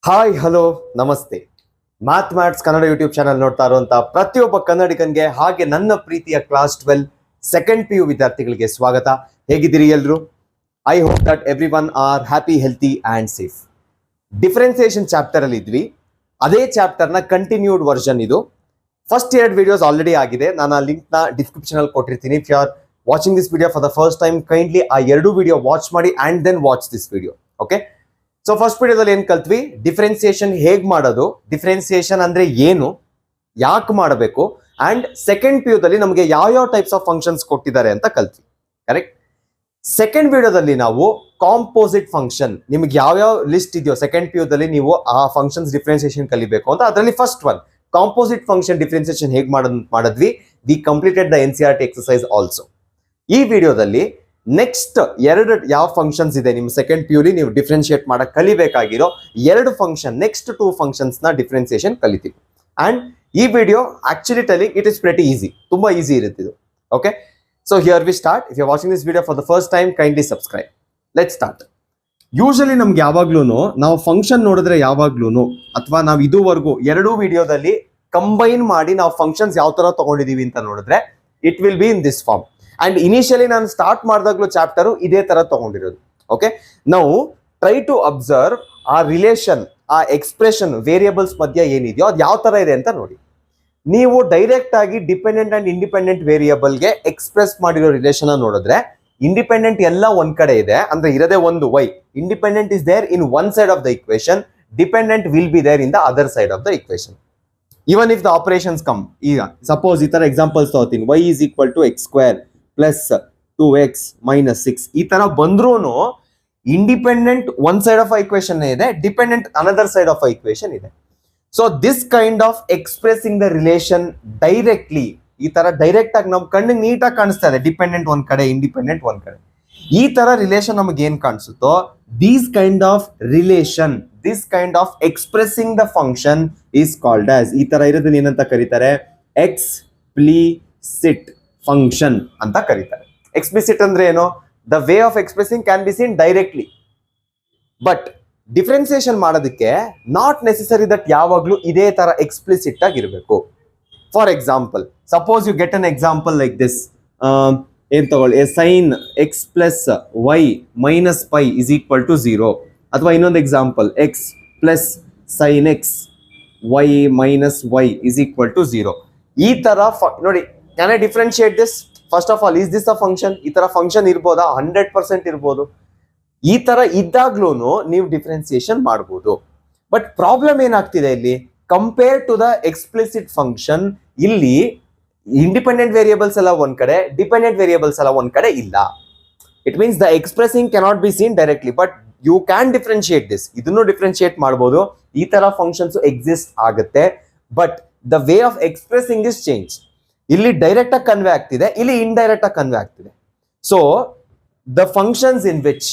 Hi hello ನಮಸ್ತೆ. Maths Kannada YouTube channel ನೋಡ್ತಾ ಇರುವಂತಹ ಪ್ರತಿಯೊಬ್ಬ ಕನ್ನಡಿಗನ್ಗೆ ಹಾಗೆ ನನ್ನ ಪ್ರೀತಿಯ ಕ್ಲಾಸ್ 12 ಸೆಕೆಂಡ್ PU ವಿದ್ಯಾರ್ಥಿಗಳಿಗೆ ಸ್ವಾಗತ. ಹೇಗಿದ್ದೀರಿ ಎಲ್ರು? I hope that everyone are happy, healthy and safe. Differentiation chapter ಅಲ್ಲಿ ಇದ್ವಿ. ಅದೇ ಚಾಪ್ಟರ್ ನ ಕಂಟಿನ್ಯೂಡ್ ವರ್ಷನ್ ಇದು. ಫಸ್ಟ್ 2 ವಿಡಿಯೋಸ್ ಆಲ್ರೆಡಿ ಆಗಿದೆ. ನಾನು ಆ ಲಿಂಕ್ ನ ಡಿಸ್ಕ್ರಿಪ್ಷನ್ ಅಲ್ಲಿ ಕೊಟ್ಟಿರ್ತೀನಿ. If you are watching this video for the first time, kindly ಆ 2 ವಿಡಿಯೋ ವಾಚ್ ಮಾಡಿ and then watch this video. Okay, so first ವಿಡಿಯೋದಲ್ಲಿ ಏನ್ ಕಲ್ತ್ವಿ? ಡಿಫರೆನ್ಸಿಯೇಷನ್ ಹೇಗ್ ಮಾಡೋದು, ಡಿಫರೆನ್ಸಿಯೇಷನ್ ಅಂದ್ರೆ ಏನು, ಯಾಕೆ ಮಾಡಬೇಕು, ಅಂಡ್ ಸೆಕೆಂಡ್ PU ದಲ್ಲಿ ನಮಗೆ ಯಾವ ಟೈಪ್ಸ್ ಆಫ್ ಫಂಕ್ಷನ್ಸ್ ಕೊಟ್ಟಿದ್ದಾರೆ ಅಂತ ಕಲ್ತ್ವಿ. ಕರೆಕ್ಟ್. ಸೆಕೆಂಡ್ ವಿಡಿಯೋದಲ್ಲಿ ನಾವು ಕಾಂಪೋಸಿಟ್ ಫಂಕ್ಷನ್, ನಿಮ್ಗೆ ಯಾವ್ಯಾವ ಲಿಸ್ಟ್ ಇದೆಯೋ ಸೆಕೆಂಡ್ PU ದಲ್ಲಿ ನೀವು ಆ ಫಂಕ್ಷನ್ಸ್ ಡಿಫರೆನ್ಸಿಯೇಷನ್ ಕಲಿಬೇಕು ಅಂತ, ಅದರಲ್ಲಿ first one composite function differentiation ಹೇಗ್ ಮಾಡಿದ್ವಿ. V completed the NCERT exercise also. ಈ ವಿಡಿಯೋದಲ್ಲಿ ನೆಕ್ಸ್ಟ್ 2 ಯಾವ ಫಂಕ್ಷನ್ಸ್ ಇದೆ ನಿಮ್ಮ ಸೆಕೆಂಡ್ PU ಲಿ ನೀವು ಡಿಫ್ರೆನ್ಶಿಯೇಟ್ ಮಾಡಕ್ ಕಲಿಬೇಕಾಗಿರೋ 2 ಫಂಕ್ಷನ್, ನೆಕ್ಸ್ಟ್ 2 ಫಂಕ್ಷನ್ಸ್ ನ ಡಿಫ್ರೆನ್ಸಿಯೇಷನ್ ಕಲಿತೀವಿ. ಅಂಡ್ ಈ video actually telling it is pretty easy, ತುಂಬಾ ಈಸಿ ಇರುತ್ತೆ ಇದು. Okay, so here we start. If you watching this video for the first time, kindly subscribe. Let start. Usually ನಮ್ಗೆ ಯಾವಾಗ್ಲೂ ನಾವು function ನೋಡಿದ್ರೆ ಯಾವಾಗ್ಲೂ, ಅಥವಾ ನಾವು ಇದುವರೆಗೂ 2 ವಿಡಿಯೋದಲ್ಲಿ ಕಂಬೈನ್ ಮಾಡಿ ನಾವು ಫಂಕ್ಷನ್ಸ್ ಯಾವ ತರ ತಗೊಂಡಿದೀವಿ ಅಂತ ನೋಡಿದ್ರೆ it will be in this form. And initially ನಾನು ಸ್ಟಾರ್ಟ್ ಮಾಡಿದಾಗ್ಲೂ ಚಾಪ್ಟರ್ ಇದೇ ತರ ತಗೊಂಡಿರೋದು. ಓಕೆ, ನಾವು ಟ್ರೈ ಟು ಅಬ್ಸರ್ವ್ ಆ ರಿಲೇಷನ್, ಆ ಎಕ್ಸ್ಪ್ರೆಷನ್ ವೇರಿಯೇಬಲ್ಸ್ ಮಧ್ಯ ಏನಿದೆಯೋ ಅದು ಯಾವ ತರ ಇದೆ ಅಂತ ನೋಡಿ. ನೀವು ಡೈರೆಕ್ಟ್ ಆಗಿ ಡಿಪೆಂಡೆಂಟ್ ಅಂಡ್ ಇಂಡಿಪೆಂಡೆಂಟ್ ವೇರಿಯೇಬಲ್ಗೆ ಎಕ್ಸ್ಪ್ರೆಸ್ ಮಾಡಿರೋ ರಿಲೇಷನ್ ನೋಡಿದ್ರೆ, ಇಂಡಿಪೆಂಡೆಂಟ್ ಎಲ್ಲ ಒಂದ್ ಕಡೆ ಇದೆ ಅಂದ್ರೆ ಇರದೇ ಒಂದು y. Independent is there in one side of the equation, dependent will be there in the other side of the equation. Even if the operations come, ಈಗ ಸಪೋಸ್ ಈ ತರ ಎಕ್ಸಾಂಪಲ್ಸ್ ತಗೋತೀನಿ, y is equal to x square plus 2x minus 6 ಈ ತರ ಬಂದ್ರೂ independent one side of equation ಇದೆ, dependent another side of equation ಇದೆ. So this kind of expressing the relation directly, ಈ ತರ ಡೈರೆಕ್ಟ್ ಆಗಿ ನಮ್ ಕಣ್ಣಿಗೆ ನೀಟಾಗಿ ಕಾಣಿಸ್ತಾ ಇದೆ, ಡಿಪೆಂಡೆಂಟ್ ಒಂದ್ ಕಡೆ ಇಂಡಿಪೆಂಡೆಂಟ್ ಒಂದ್ ಕಡೆ. ಈ ತರ ರಿಲೇಷನ್ ನಮಗೆ ಏನ್ ಕಾಣಿಸುತ್ತೋ, these kind of relation, this kind of expressing the function is called as, ಈ ತರ ಇರೋದನ್ನ ಏನಂತ ಕರೀತಾರೆ? ಎಕ್ಸ್ಪ್ಲಿಸಿಟ್ ಫಂಕ್ಷನ್ ಅಂತ ಕರೀತಾರೆ. ಎಕ್ಸ್ಪ್ಲಿಸಿಟ್ ಅಂದ್ರೆ ಏನು? The way of expressing can be seen directly, but differentiation ಮಾಡೋದಕ್ಕೆ ನಾಟ್ ನೆಸೆಸರಿ ದಟ್ ಯಾವಾಗ್ಲೂ ಇದೇ ತರ ಎಕ್ಸ್ಪ್ಲಿಸಿಟ್ ಆಗಿರ್ಬೇಕು. For example, suppose you get an example like this. ಏನ್ ತಗೊಳ್ಳಿ, sine x plus y minus pi is equal to 0. ಅಥವಾ ಇನ್ನೊಂದು ಎಕ್ಸಾಂಪಲ್, x plus sine x y minus y is equal to 0. ಈ ತರ ನೋಡಿ, can I differentiate this? First of all, is this a function? ಈ ತರ ಫಂಕ್ಷನ್ ಇರ್ಬೋದಾ? 100% ಇರ್ಬೋದು. ಈ ತರ ಇದ್ದಾಗ್ಲೂ ನೀವು ಡಿಫ್ರೆನ್ಸಿಯೇಷನ್ ಮಾಡ್ಬೋದು. ಬಟ್ ಪ್ರಾಬ್ಲಮ್ ಏನಾಗ್ತಿದೆ ಇಲ್ಲಿ, compare to the explicit function, ಇಲ್ಲಿ ಇಂಡಿಪೆಂಡೆಂಟ್ ವೇರಿಯೇಬಲ್ಸ್ ಎಲ್ಲ ಒಂದ್ ಕಡೆ, ಡಿಪೆಂಡೆಂಟ್ ವೇರಿಯೇಬಲ್ಸ್ ಎಲ್ಲ ಒಂದ್ ಕಡೆ ಇಲ್ಲ. It means the expressing cannot be seen directly, but you can differentiate this. ಇದನ್ನು ಡಿಫ್ರೆನ್ಶಿಯೇಟ್ ಮಾಡ್ಬೋದು. ಈ ತರ ಫಂಕ್ಷನ್ಸ್ ಎಕ್ಸಿಸ್ಟ್ ಆಗುತ್ತೆ, but the way of expressing is change. ಇಲ್ಲಿ ಡೈರೆಕ್ಟ್ ಆಗಿ ಕನ್ವೆ ಆಗ್ತಿದೆ, ಇಲ್ಲಿ ಇಂಡೈರೆಕ್ಟ್ ಆಗಿ ಕನ್ವೆ ಆಗ್ತಿದೆ. So the functions in which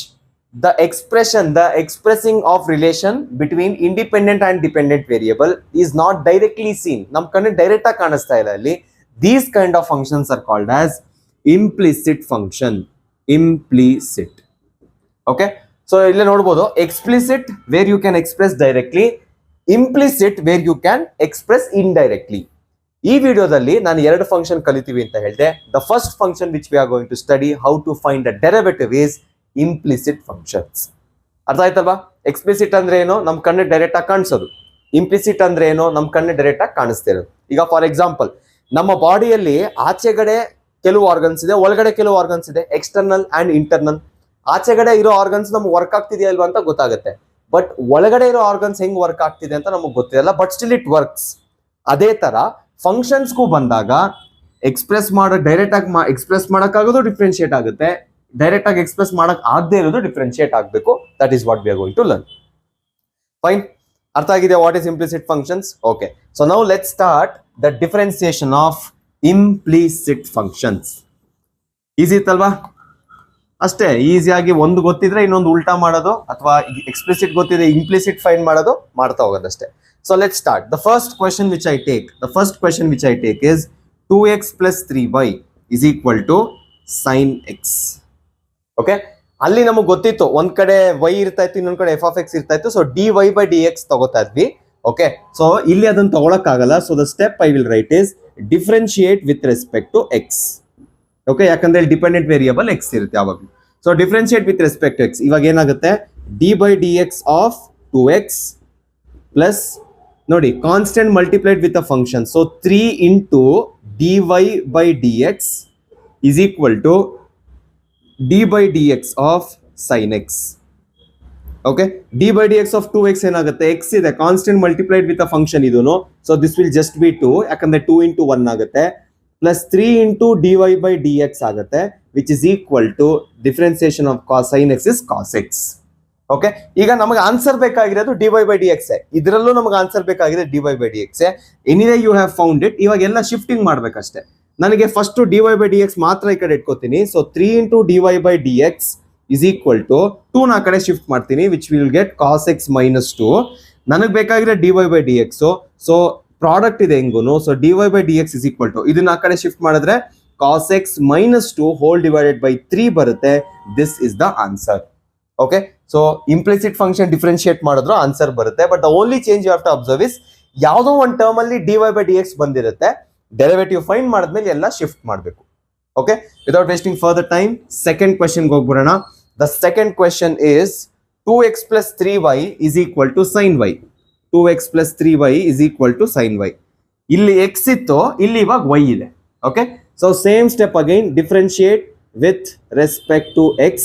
the expression, the expressing of relation between independent and dependent variable is not directly seen, ನಮ್ ಕಣ್ಣಿಗೆ direct ಆಗಿ ಕಾಣಿಸ್ತಾ ಇಲ್ಲ ಅಲ್ಲಿ. These kind of functions are called as implicit function. Implicit. Okay, so ಇಲ್ಲೇ ನೋಡ್ಬೋದು, explicit where you can express directly, implicit where you can express indirectly. ಈ ವಿಡಿಯೋದಲ್ಲಿ ನಾನು 2 ಫಂಕ್ಷನ್ ಕಲಿತೀವಿ ಅಂತ ಹೇಳಿದೆ. The first function which we are going to study how to find the derivative is implicit functions. ಅರ್ಥ ಆಯ್ತಲ್ವಾ? ಎಕ್ಸ್ಪ್ಲಿಸಿಟ್ ಅಂದ್ರೆ ಏನು? ನಮ್ ಕಣ್ಣಿಗೆ ಡೈರೆಕ್ಟ್ ಆಗಿ ಕಾಣಿಸೋದು. ಇಂಪ್ಲಿಸಿಟ್ ಅಂದ್ರೆ ಏನು? ನಮ್ ಕಣ್ಣಿಗೆ ಡೈರೆಕ್ಟ್ ಆಗಿ ಕಾಣಿಸ್ತಿರೋದು. ಈಗ ಫಾರ್ ಎಕ್ಸಾಂಪಲ್, ನಮ್ಮ ಬಾಡಿಯಲ್ಲಿ ಆಚೆಗಡೆ ಕೆಲವು ಆರ್ಗನ್ಸ್ ಇದೆ, ಒಳಗಡೆ ಕೆಲವು ಆರ್ಗನ್ಸ್ ಇದೆ, ಎಕ್ಸ್ಟರ್ನಲ್ ಅಂಡ್ ಇಂಟರ್ನಲ್. ಆಚೆಗಡೆ ಇರೋ ಆರ್ಗನ್ಸ್ ನಮ್ಗೆ ವರ್ಕ್ ಆಗ್ತಿದೆಯಾ ಇಲ್ವಾ ಅಂತ ಗೊತ್ತಾಗುತ್ತೆ, ಬಟ್ ಒಳಗಡೆ ಇರೋ ಆರ್ಗನ್ಸ್ ಹೆಂಗ್ ವರ್ಕ್ ಆಗ್ತಿದೆ ಅಂತ ನಮಗೆ ಗೊತ್ತಿರಲ್ಲ, ಬಟ್ ಸ್ಟಿಲ್ ಇಟ್ ವರ್ಕ್ಸ್. ಅದೇ ತರ ಫಂಕ್ಷನ್ಸ್ಗೂ ಬಂದಾಗ ಎಕ್ಸ್ಪ್ರೆಸ್ ಡೈರೆಕ್ಟ್ ಆಗಿ ಎಕ್ಸ್ಪ್ರೆಸ್ ಮಾಡೋಕ್ಕಾಗೋದು ಡಿಫ್ರೆನ್ಶಿಯೇಟ್ ಆಗುತ್ತೆ, ಡೈರೆಕ್ಟ್ ಆಗಿ ಎಕ್ಸ್ಪ್ರೆಸ್ ಮಾಡಕ್ ಆಗದೆ ಇರೋದು ಡಿಫ್ರೆನ್ಶಿಯೇಟ್ ಆಗಬೇಕು. That is what we are going to learn. Fine, ಅರ್ಥ ಆಗಿದೆ what is implicit functions? Okay, so now let start the differentiation of implicit functions. Easy ಇತ್ತಲ್ವಾ? ಅಷ್ಟೇ, ಈಸಿಯಾಗಿ ಒಂದು ಗೊತ್ತಿದ್ರೆ ಇನ್ನೊಂದು ಉಲ್ಟಾ ಮಾಡೋದು, ಅಥವಾ ಎಕ್ಸ್ಪ್ಲಿಸಿಟ್ ಗೊತ್ತಿದ್ರೆ ಇಂಪ್ಲಿಸಿಟ್ ಫೈಂಡ್ ಮಾಡೋದು, ಮಾಡ್ತಾ ಹೋಗೋದಷ್ಟೇ. So let's start. The first question which I take is 2x plus 3y is equal to sin x. Okay. ಅಲ್ಲಿ ನಮಗೆ ಗೊತ್ತಿತ್ತು ಒಂದ್ ಕಡೆ y ಇರ್ತಾ ಇತ್ತು, ಇನ್ನೊಂದ್ ಕಡೆ f(x) ಇರ್ತಾ ಇತ್ತು. ಸೊ dy/dx ತಗೋತಾ ಇದ್ವಿ. ಓಕೆ, ಸೊ ಇಲ್ಲಿ ಅದನ್ನ ತಗೊಳಕ್ ಆಗಲ್ಲ. So the step I will write is differentiate with respect to x. Okay, ಯಾಕಂದ್ರೆ ಇಲ್ಲಿ ಡಿಪೆಂಡೆಂಟ್ ವೇರಿಯಬಲ್ x ಇರುತ್ತೆ ಯಾವಾಗಲೂ. So differentiate with respect to x. ಇವಾಗ ಏನಾಗುತ್ತೆ, d/dx ಆಫ್ 2x ಪ್ಲಸ್ ನೋಡಿ constant multiplied with a function. So 3 into dy/dx is equal to d/dx of sin x. Okay, d/dx of 2x ಏನಾಗುತ್ತೆ, x ಇದೆ constant multiplied with a function ಇದೂನು. So this will just B 2, ಯಾಕಂದ್ರೆ 2 into 1 ಆಗುತ್ತೆ, plus 3 into dy/dx ಆಗುತ್ತೆ, which is equal to differentiation of sin x is cos x. Okay, ಈಗ ನಮಗೆ answer ಬೇಕಾಗಿರೋದು dy/dx. ಇದರಲ್ಲೂ ನಮಗೆ ಆನ್ಸರ್ ಬೇಕಾಗಿದೆ dy/dx. Anyway you have found it. ಇವಾಗ ಎಲ್ಲ ಶಿಫ್ಟಿಂಗ್ ಮಾಡ್ಬೇಕಷ್ಟೇ. ನನಗೆ ಫಸ್ಟ್ dy/dx ಮಾತ್ರ ಈ ಕಡೆ ಇಟ್ಕೋತೀನಿ. So 3 into dy/dx is equal to 2 ನ ಕಡೆ ಶಿಫ್ಟ್ ಮಾಡ್ತೀನಿ, which will get cos x minus 2. ನನಗೆ ಬೇಕಾಗಿರೋ dy/dx. ಸೊ ಪ್ರಾಡಕ್ಟ್ ಇದೆ ಹೆಂಗೂನು. So dy/dx is equal to ಇದನ್ನ ಆ ಕಡೆ ಶಿಫ್ಟ್ ಮಾಡಿದ್ರೆ cos x minus 2 whole divided by 3 ಬರುತ್ತೆ. This is the answer. Okay, so implicit function differentiate ಮಾಡಿದ್ರು ಆನ್ಸರ್ ಬರುತ್ತೆ. But the only change you have to observe is ಯಾವುದೋ ಒಂದು term ಅಲ್ಲಿ dy/dx ಬಂದಿರುತ್ತೆ, ಡೆರಿವೇಟಿವ್ ಫೈಂಡ್ ಮಾಡಿದ್ಮೇಲೆ ಎಲ್ಲ ಶಿಫ್ಟ್ ಮಾಡಬೇಕು. Okay, without wasting further time second ಕ್ವೆಶ್ಚನ್ಗೆ ಹೋಗ್ಬಿಡೋಣ. The second question is 2x plus 3y is equal to sin y. 2x plus 3y is equal to sin y. ಇಲ್ಲಿ x ಇತ್ತು, ಇಲ್ಲಿ ಇವಾಗ y ಇದೆ. Okay, so same step again differentiate with respect to x.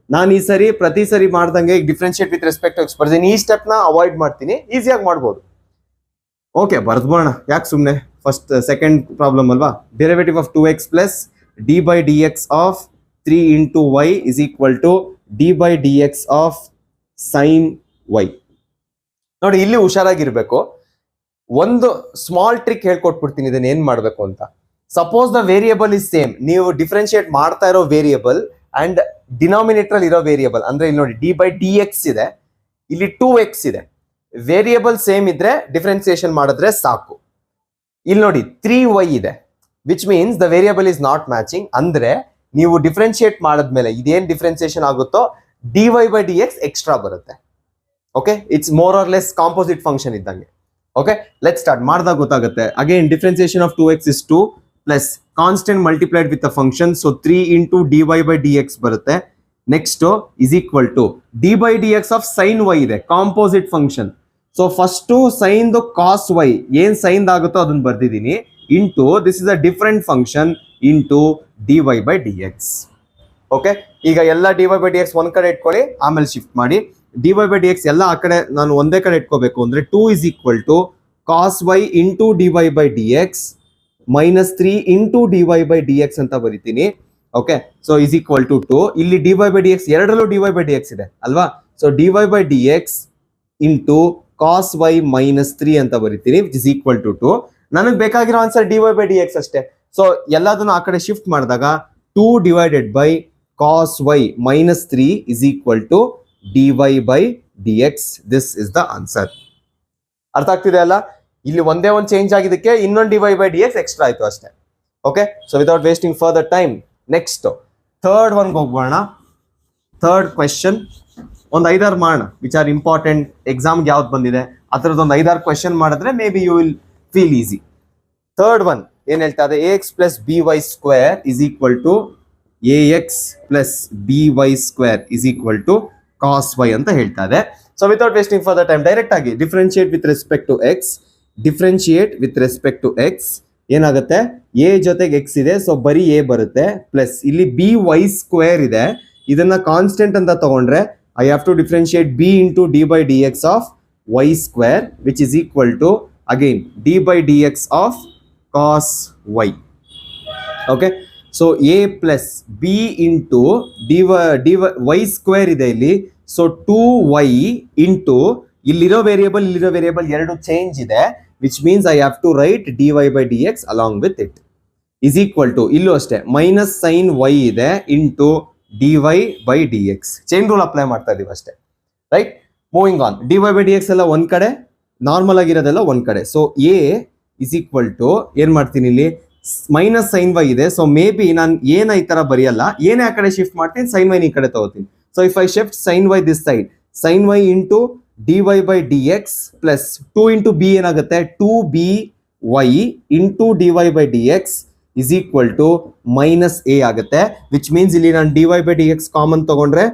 ನಾನು ಈ ಸರಿ ಪ್ರತಿ ಸರಿ ಮಾಡ್ದಂಗೆ differentiate with respect to x ಬರ್ತೀನಿ. ಈ ಸ್ಟೆಪ್ ನ ಅವಾಯ್ಡ್ ಮಾಡ್ತೀನಿ, ಈಸಿಯಾಗಿ ಮಾಡ್ಬೋದು. ಓಕೆ, ಬರ್ದ್ಬೋಣ, ಯಾಕೆ ಸುಮ್ಮನೆ. ಫಸ್ಟ್ ಸೆಕೆಂಡ್ ಪ್ರಾಬ್ಲಮ್ ಅಲ್ವಾ. Derivative of 2x plus d/dx of 3 into y is equal to d/dx of sin y. ನೋಡಿ, ಇಲ್ಲಿ ಹುಷಾರಾಗಿರ್ಬೇಕು. ಒಂದು ಸ್ಮಾಲ್ ಟ್ರಿಕ್ ಹೇಳ್ಕೊಟ್ಬಿಡ್ತೀನಿ, ಇದನ್ನ ಏನ್ ಮಾಡ್ಬೇಕು ಅಂತ. Suppose the variable is same, ನೀವು ಡಿಫ್ರೆನ್ಶಿಯೇಟ್ ಮಾಡ್ತಾ ಇರೋ ವೇರಿಯಬಲ್ ಅಂಡ್ ಡಿನಾಮಿನೇಟರ್ ಅಲ್ಲಿ ಇರೋ ವೇರಿಯಬಲ್, ಅಂದ್ರೆ ಇಲ್ಲಿ ನೋಡಿ d/dx ಇದೆ, ಇಲ್ಲಿ 2x ಇದೆ. ವೇರಿಯಬಲ್ ಸೇಮ್ ಇದ್ರೆ ಡಿಫ್ರೆನ್ಸಿಯೇಷನ್ ಮಾಡಿದ್ರೆ ಸಾಕು. ಇಲ್ಲಿ ನೋಡಿ 3y ಇದೆ, which means the variable is not matching. ಅಂದ್ರೆ ನೀವು ಡಿಫ್ರೆನ್ಶಿಯೇಟ್ ಮಾಡಿದ್ಮೇಲೆ ಇದೇನ್ ಡಿಫ್ರೆನ್ಸಿಯೇಷನ್ ಆಗುತ್ತೋ dy/dx ಎಕ್ಸ್ಟ್ರಾ ಬರುತ್ತೆ. Okay, it's more or less composite function ಇದ್ದಂಗೆ. Okay, let start. ಮಾಡಿದಾಗ ಗೊತ್ತಾಗುತ್ತೆ. Again differentiation of 2x is 2 plus constant multiplied with a function. So 3 into dy/dx ಬರುತ್ತೆ. Next is equal to d/dx of sin y ಇದೆ, composite function. So first sine cos y ಏನ್ sine ಆಗುತ್ತೋ ಅದನ್ನ ಬರ್ದಿದ್ದೀನಿ, into this is a different function into dy/dx. Okay, ಈಗ ಎಲ್ಲ dy/dx ಒಂದ್ ಕಡೆ ಇಟ್ಕೊಳ್ಳಿ, ಆಮೇಲೆ ಶಿಫ್ಟ್ ಮಾಡಿ. dy/dx ಎಲ್ಲ ಆ ಕಡೆ ನಾನು ಒಂದೇ ಕಡೆ ಇಟ್ಕೋಬೇಕು ಅಂದ್ರೆ 2 ಇಸ್ ಈಕ್ವಲ್ ಟು cos y ಇಂಟು dy/dx ಮೈನಸ್ 3 ಇಂಟು dy/dx ಅಂತ ಬರೀತೀನಿ. Okay, so is equal to 2. ಇಲ್ಲಿ dy/dx ಎರಡರಲ್ಲೂ dy/dx ಇದೆ ಅಲ್ವಾ. So dy/dx into cos y minus 3 ಅಂತ ಬರೀತೀನಿ, ವಿಚ್ ಇಸ್ ಈಕ್ವಲ್ ಟು 2. ನನಗೆ ಬೇಕಾಗಿರೋ ಆನ್ಸರ್ dy/dx ಅಷ್ಟೇ. ಸೊ ಎಲ್ಲದನ್ನು ಆ ಕಡೆ ಶಿಫ್ಟ್ ಮಾಡಿದಾಗ 2 divided by cos y minus 3 is equal to dy/dx. This is the answer. ಅರ್ಥ ಆಗ್ತಿದೆ ಅಲ್ಲ. ಇಲ್ಲಿ ಒಂದೇ ಒಂದು ಚೇಂಜ್ ಆಗಿದ್ದಕ್ಕೆ ಇನ್ನೊಂದು dy/dx ಎಕ್ಸ್ಟ್ರಾ ಆಯ್ತು ಅಷ್ಟೇ. Okay, so without wasting further time next third ಒನ್ಗೆ ಹೋಗ್ಬೋಣ. ಥರ್ಡ್ ಕ್ವೆಶನ್ ಒಂದು 5-6 ಮಾಡೋಣ, ವಿಚ್ ಆರ್ ಇಂಪಾರ್ಟೆಂಟ್. ಎಕ್ಸಾಮ್ಗೆ ಯಾವ್ದು ಬಂದಿದೆ ಅದರದ್ದು ಒಂದು 5-6 ಕ್ವೆಶನ್ ಮಾಡಿದ್ರೆ may be you will feel easy. Third one ಏನ್ ಹೇಳ್ತಾ ಇದೆ, ax plus by square is equal to ax plus by square is equal to cos y ಅಂತ ಹೇಳ್ತಾ ಇದೆ. So without wasting for the time direct ಆಗಿ differentiate with respect to x. Differentiate with respect to x ಏನಾಗುತ್ತೆ, a ಜೊತೆಗೆ x ಇದೆ, ಸೊ ಬರೀ a ಬರುತ್ತೆ, ಪ್ಲಸ್ ಇಲ್ಲಿ by ಸ್ಕ್ವೇರ್ ಇದೆ, ಇದನ್ನ ಕಾನ್ಸ್ಟೆಂಟ್ ಅಂತ ತಗೊಂಡ್ರೆ I have to differentiate b into d/dx of y square which is equal to again d/dx of cos y. Okay, so a plus b into y square ಇದೆ ಇಲ್ಲಿ. So 2y into ಇಲ್ಲಿರೋ variable ಎರಡು change ಇದೆ, which means I have to write dy/dx along with it is equal to, ಇಲ್ಲೂ ಅಷ್ಟೇ minus sine y ಇದೆ into dy/dx. Chain rule apply ಮಾಡ್ತಾ ಇದೀವಿ ಅಷ್ಟೇ, ರೈಟ್. ಮೂವಿಂಗ್ ಆನ್, dy/dx ಎಲ್ಲ ಒಂದ್ ಕಡೆ, ನಾರ್ಮಲ್ ಆಗಿರೋದೆಲ್ಲ ಒಂದ್ ಕಡೆ. So a is equal to ಏನ್ ಮಾಡ್ತೀನಿ ಇಲ್ಲಿ ಮೈನಸ್ ಸೈನ್ ವೈ ಇದೆ. ಸೊ ಮೇ ಬಿ ನಾನು ಏನ ಈ ತರ ಬರೆಯಲ್ಲ, ಏನೇ ಆ ಕಡೆ ಶಿಫ್ಟ್ ಮಾಡ್ತೀನಿ, ಸೈನ್ ವೈ ಈ ಕಡೆ ತಗೋತೀನಿ. So if I shift sine y this side, sine y into dy by dx plus 2 into b ಏನಾಗುತ್ತೆ, 2by into dy by dx is equal to minus a ಆಗುತ್ತೆ. ವಿಚ್ ಮೀನ್ಸ್ ಇಲ್ಲಿ ನಾನು dy by dx common ತಗೊಂಡ್ರೆ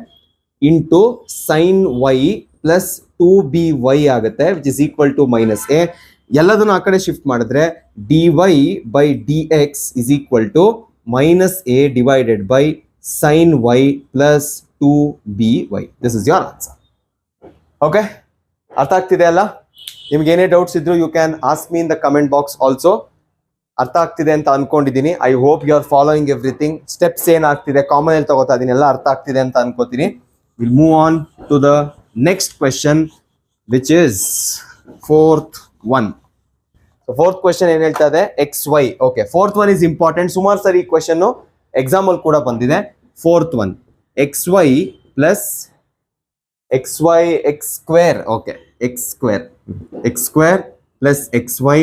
into sine y plus 2by ಆಗುತ್ತೆ, which is equal to minus a. ಎಲ್ಲದನ್ನು ಆ ಕಡೆ shift ಮಾಡಿದ್ರೆ dy by dx is equal to minus a divided by sin y plus 2by. This is your answer. Okay, ಅರ್ಥ ಆಗ್ತಿದೆ ಅಲ್ಲ? ನಿಮ್ಗೆ ಏನೇ ಡೌಟ್ಸ್ ಇದ್ರು you can ask me in the comment box also. ಅರ್ಥ ಆಗ್ತಿದೆ ಅಂತ ಅನ್ಕೊಂಡಿದ್ದೀನಿ. I hope you are following everything. Steps ಏನಾಗ್ತಿದೆ ಕಾಮನ್ ಅಲ್ಲಿ ತಗೋತಾ ಇದೀನಿ, ಎಲ್ಲ ಅರ್ಥ ಆಗ್ತಿದೆ ಅಂತ ಅನ್ಕೋತೀನಿ. Will move on to the next question which is fourth one. Fourth question ಏನ್ ಹೇಳ್ತಾ ಇದೆ, x y. Okay, fourth one is important. ಸುಮಾರು ಸರಿ ಈ ಕ್ವೆಶನ್ ಎಕ್ಸಾಮ್ ಅಲ್ಲಿ ಕೂಡ ಬಂದಿದೆ. Fourth one, x y plus xy x square. Okay, x square plus xy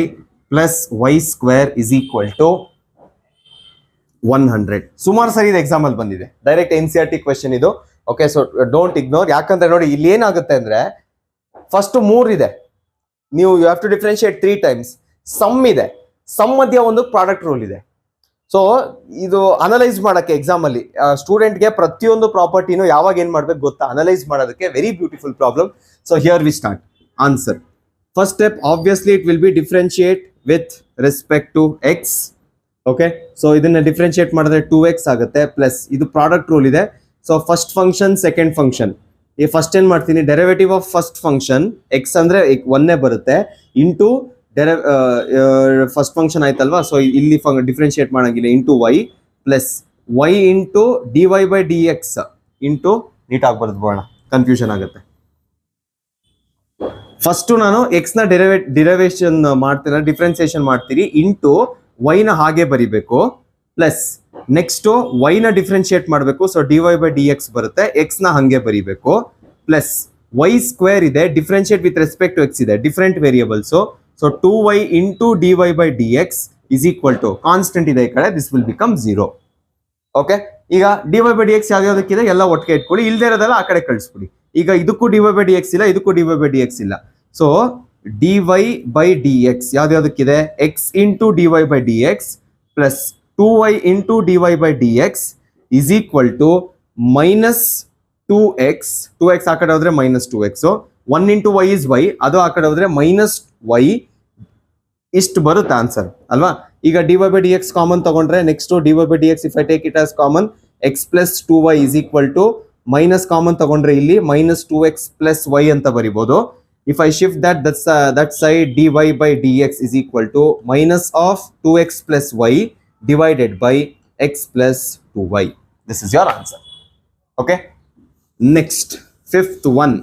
plus y square is equal to 100. ಸುಮಾರು ಸರಿ ಇದು ಎಕ್ಸಾಮ್ ಅಲ್ಲಿ ಬಂದಿದೆ, ಡೈರೆಕ್ಟ್ NCERT ಕ್ವೆಶನ್ ಇದು. Okay, so don't ignore. ಯಾಕಂದ್ರೆ ನೋಡಿ ಇಲ್ಲಿ ಏನಾಗುತ್ತೆ ಅಂದ್ರೆ ಫಸ್ಟ್ 3 ಇದೆ, ನೀವು you have to differentiate 3 times. Sum ಇದೆ, ಸಮ್ ಮಧ್ಯ ಒಂದು ಪ್ರಾಡಕ್ಟ್ ರೂಲ್ ಇದೆ. ಸೊ ಇದು ಅನಲೈಸ್ ಮಾಡಕ್ಕೆ ಎಕ್ಸಾಮ್ ಅಲ್ಲಿ ಸ್ಟೂಡೆಂಟ್ಗೆ ಪ್ರತಿಯೊಂದು ಪ್ರಾಪರ್ಟಿನೂ ಯಾವಾಗ ಏನ್ ಮಾಡ್ಬೇಕು ಗೊತ್ತಾ, ಅನಲೈಸ್ ಮಾಡೋದಕ್ಕೆ very beautiful problem. So here we start. Answer, first step obviously it will be differentiate with respect to x. Okay, so ಇದನ್ನ ಡಿಫ್ರೆನ್ಶಿಯೇಟ್ ಮಾಡಿದ್ರೆ 2x ಆಗುತ್ತೆ, ಪ್ಲಸ್ ಇದು ಪ್ರಾಡಕ್ಟ್ ರೂಲ್ ಇದೆ. So first function second function, ಈ first ಏನ್ ಮಾಡ್ತೀನಿ, derivative of first function x ಅಂದ್ರೆ 1 ಬರುತ್ತೆ, ಇಂಟು ಫಸ್ಟ್ ಫಂಕ್ಷನ್ ಆಯ್ತಲ್ವಾ. ಸೊ ಇಲ್ಲಿ ಡಿಫ್ರೆನ್ಶಿಯೇಟ್ ಮಾಡಂಗಿಲ್ಲ, into y plus y into dy by dx into, ನೀಟಾಗಿ ಬರ್ದ್ಬೋಣ, ಕನ್ಫ್ಯೂಷನ್ ಆಗುತ್ತೆ. ಫಸ್ಟ್ ನಾನು ಎಕ್ಸ್ ನ ಡಿರೈವೇಶನ್ ಮಾಡ್ತೀನಿ, ಡಿಫ್ರೆನ್ಸಿಯೇಷನ್ ಮಾಡ್ತೀರಿ, ಇಂಟು ವೈ ನ ಹಾಗೆ ಬರಿಬೇಕು, ಪ್ಲಸ್ ನೆಕ್ಸ್ಟ್ ವೈ ನ ಡಿಫ್ರೆನ್ಶಿಯೇಟ್ ಮಾಡಬೇಕು. ಸೊ dy by dx ಬರುತ್ತೆ, ಎಕ್ಸ್ ನ ಹಂಗೆ ಬರಿಬೇಕು, ಪ್ಲಸ್ ವೈ ಸ್ಕ್ವೇರ್ ಇದೆ, differentiate with respect to x ಇದೆ, different variables. So 2y into dy by dx is equal to, constant ಇದೆ ಈ ಕಡೆ, ದಿಸ್ ವಿಲ್ ಬಿಕಮ್ 0. ಓಕೆ, ಈಗ dy by dx ಯಾವ್ಯಾವ್ದಕ್ಕಿದೆ ಎಲ್ಲ ಒಟ್ಟಿಗೆ ಇಟ್ಕೊಳ್ಳಿ, ಇಲ್ದೇ ಇರೋದೆಲ್ಲ ಆ ಕಡೆ ಕಳಿಸ್ಬಿಡಿ. ಈಗ ಇದಕ್ಕೂ dy by dx ಇಲ್ಲ, ಇದಕ್ಕೂ dy by dx ಇಲ್ಲ. So dy by dx ಯಾವ್ಯಾವ್ದಕ್ಕಿದೆ, x into dy by dx plus 2y into dy by dx is equal to minus 2x. 2x ಆ ಕಡೆ ಹೋದ್ರೆ minus 2x. 1 into y is y, ಅದು ಆ ಕಡೆ ಹೋದ್ರೆ ಮೈನಸ್ y. ಇಷ್ಟು ಬರುತ್ತೆ ಆನ್ಸರ್ ಅಲ್ವಾ. ಈಗ dy by dx ಕಾಮನ್ ತಗೊಂಡ್ರೆ next dy by dx if I take it as common, x plus 2y is equal to, minus common ತಗೊಂಡ್ರೆ ಇಲ್ಲಿ ಮೈನಸ್ 2x plus y ಅಂತ ಬರಿಬಹುದು. If I shift that side, dy by dx is equal to minus of 2x plus y divided by x plus 2y. This is your answer. Okay, next, fifth one.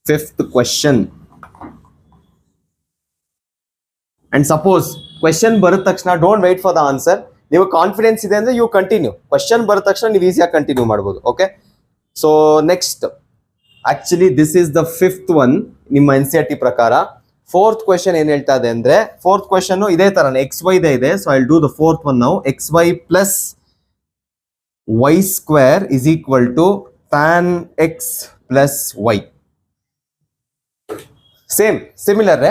Fifth question. And suppose question ಬರದ ತಕ್ಷಣ don't wait for the answer. ನೀವು confidence ಇದೆ ಅಂದ್ರೆ you continue. Question ಬರದ ತಕ್ಷಣ ನೀವು ಈಸಿಯಾಗಿ continue ಮಾಡ್ಬೋದು. Okay, so next, actually this is the fifth one ನಿಮ್ಮ NCERT ಪ್ರಕಾರ. ಫೋರ್ತ್ ಕ್ವೆಶನ್ ಏನ್ ಹೇಳ್ತಾ ಇದೆ ಅಂದ್ರೆ, ಫೋರ್ತ್ ಕ್ವೆಶನ್ ಇದೇ ತರ ಎಕ್ಸ್ ವೈ ಇದೆ. So I do the fourth one now. X y plus y square is equal to tan x plus ವೈ. ಸಿಮಿಲರ್.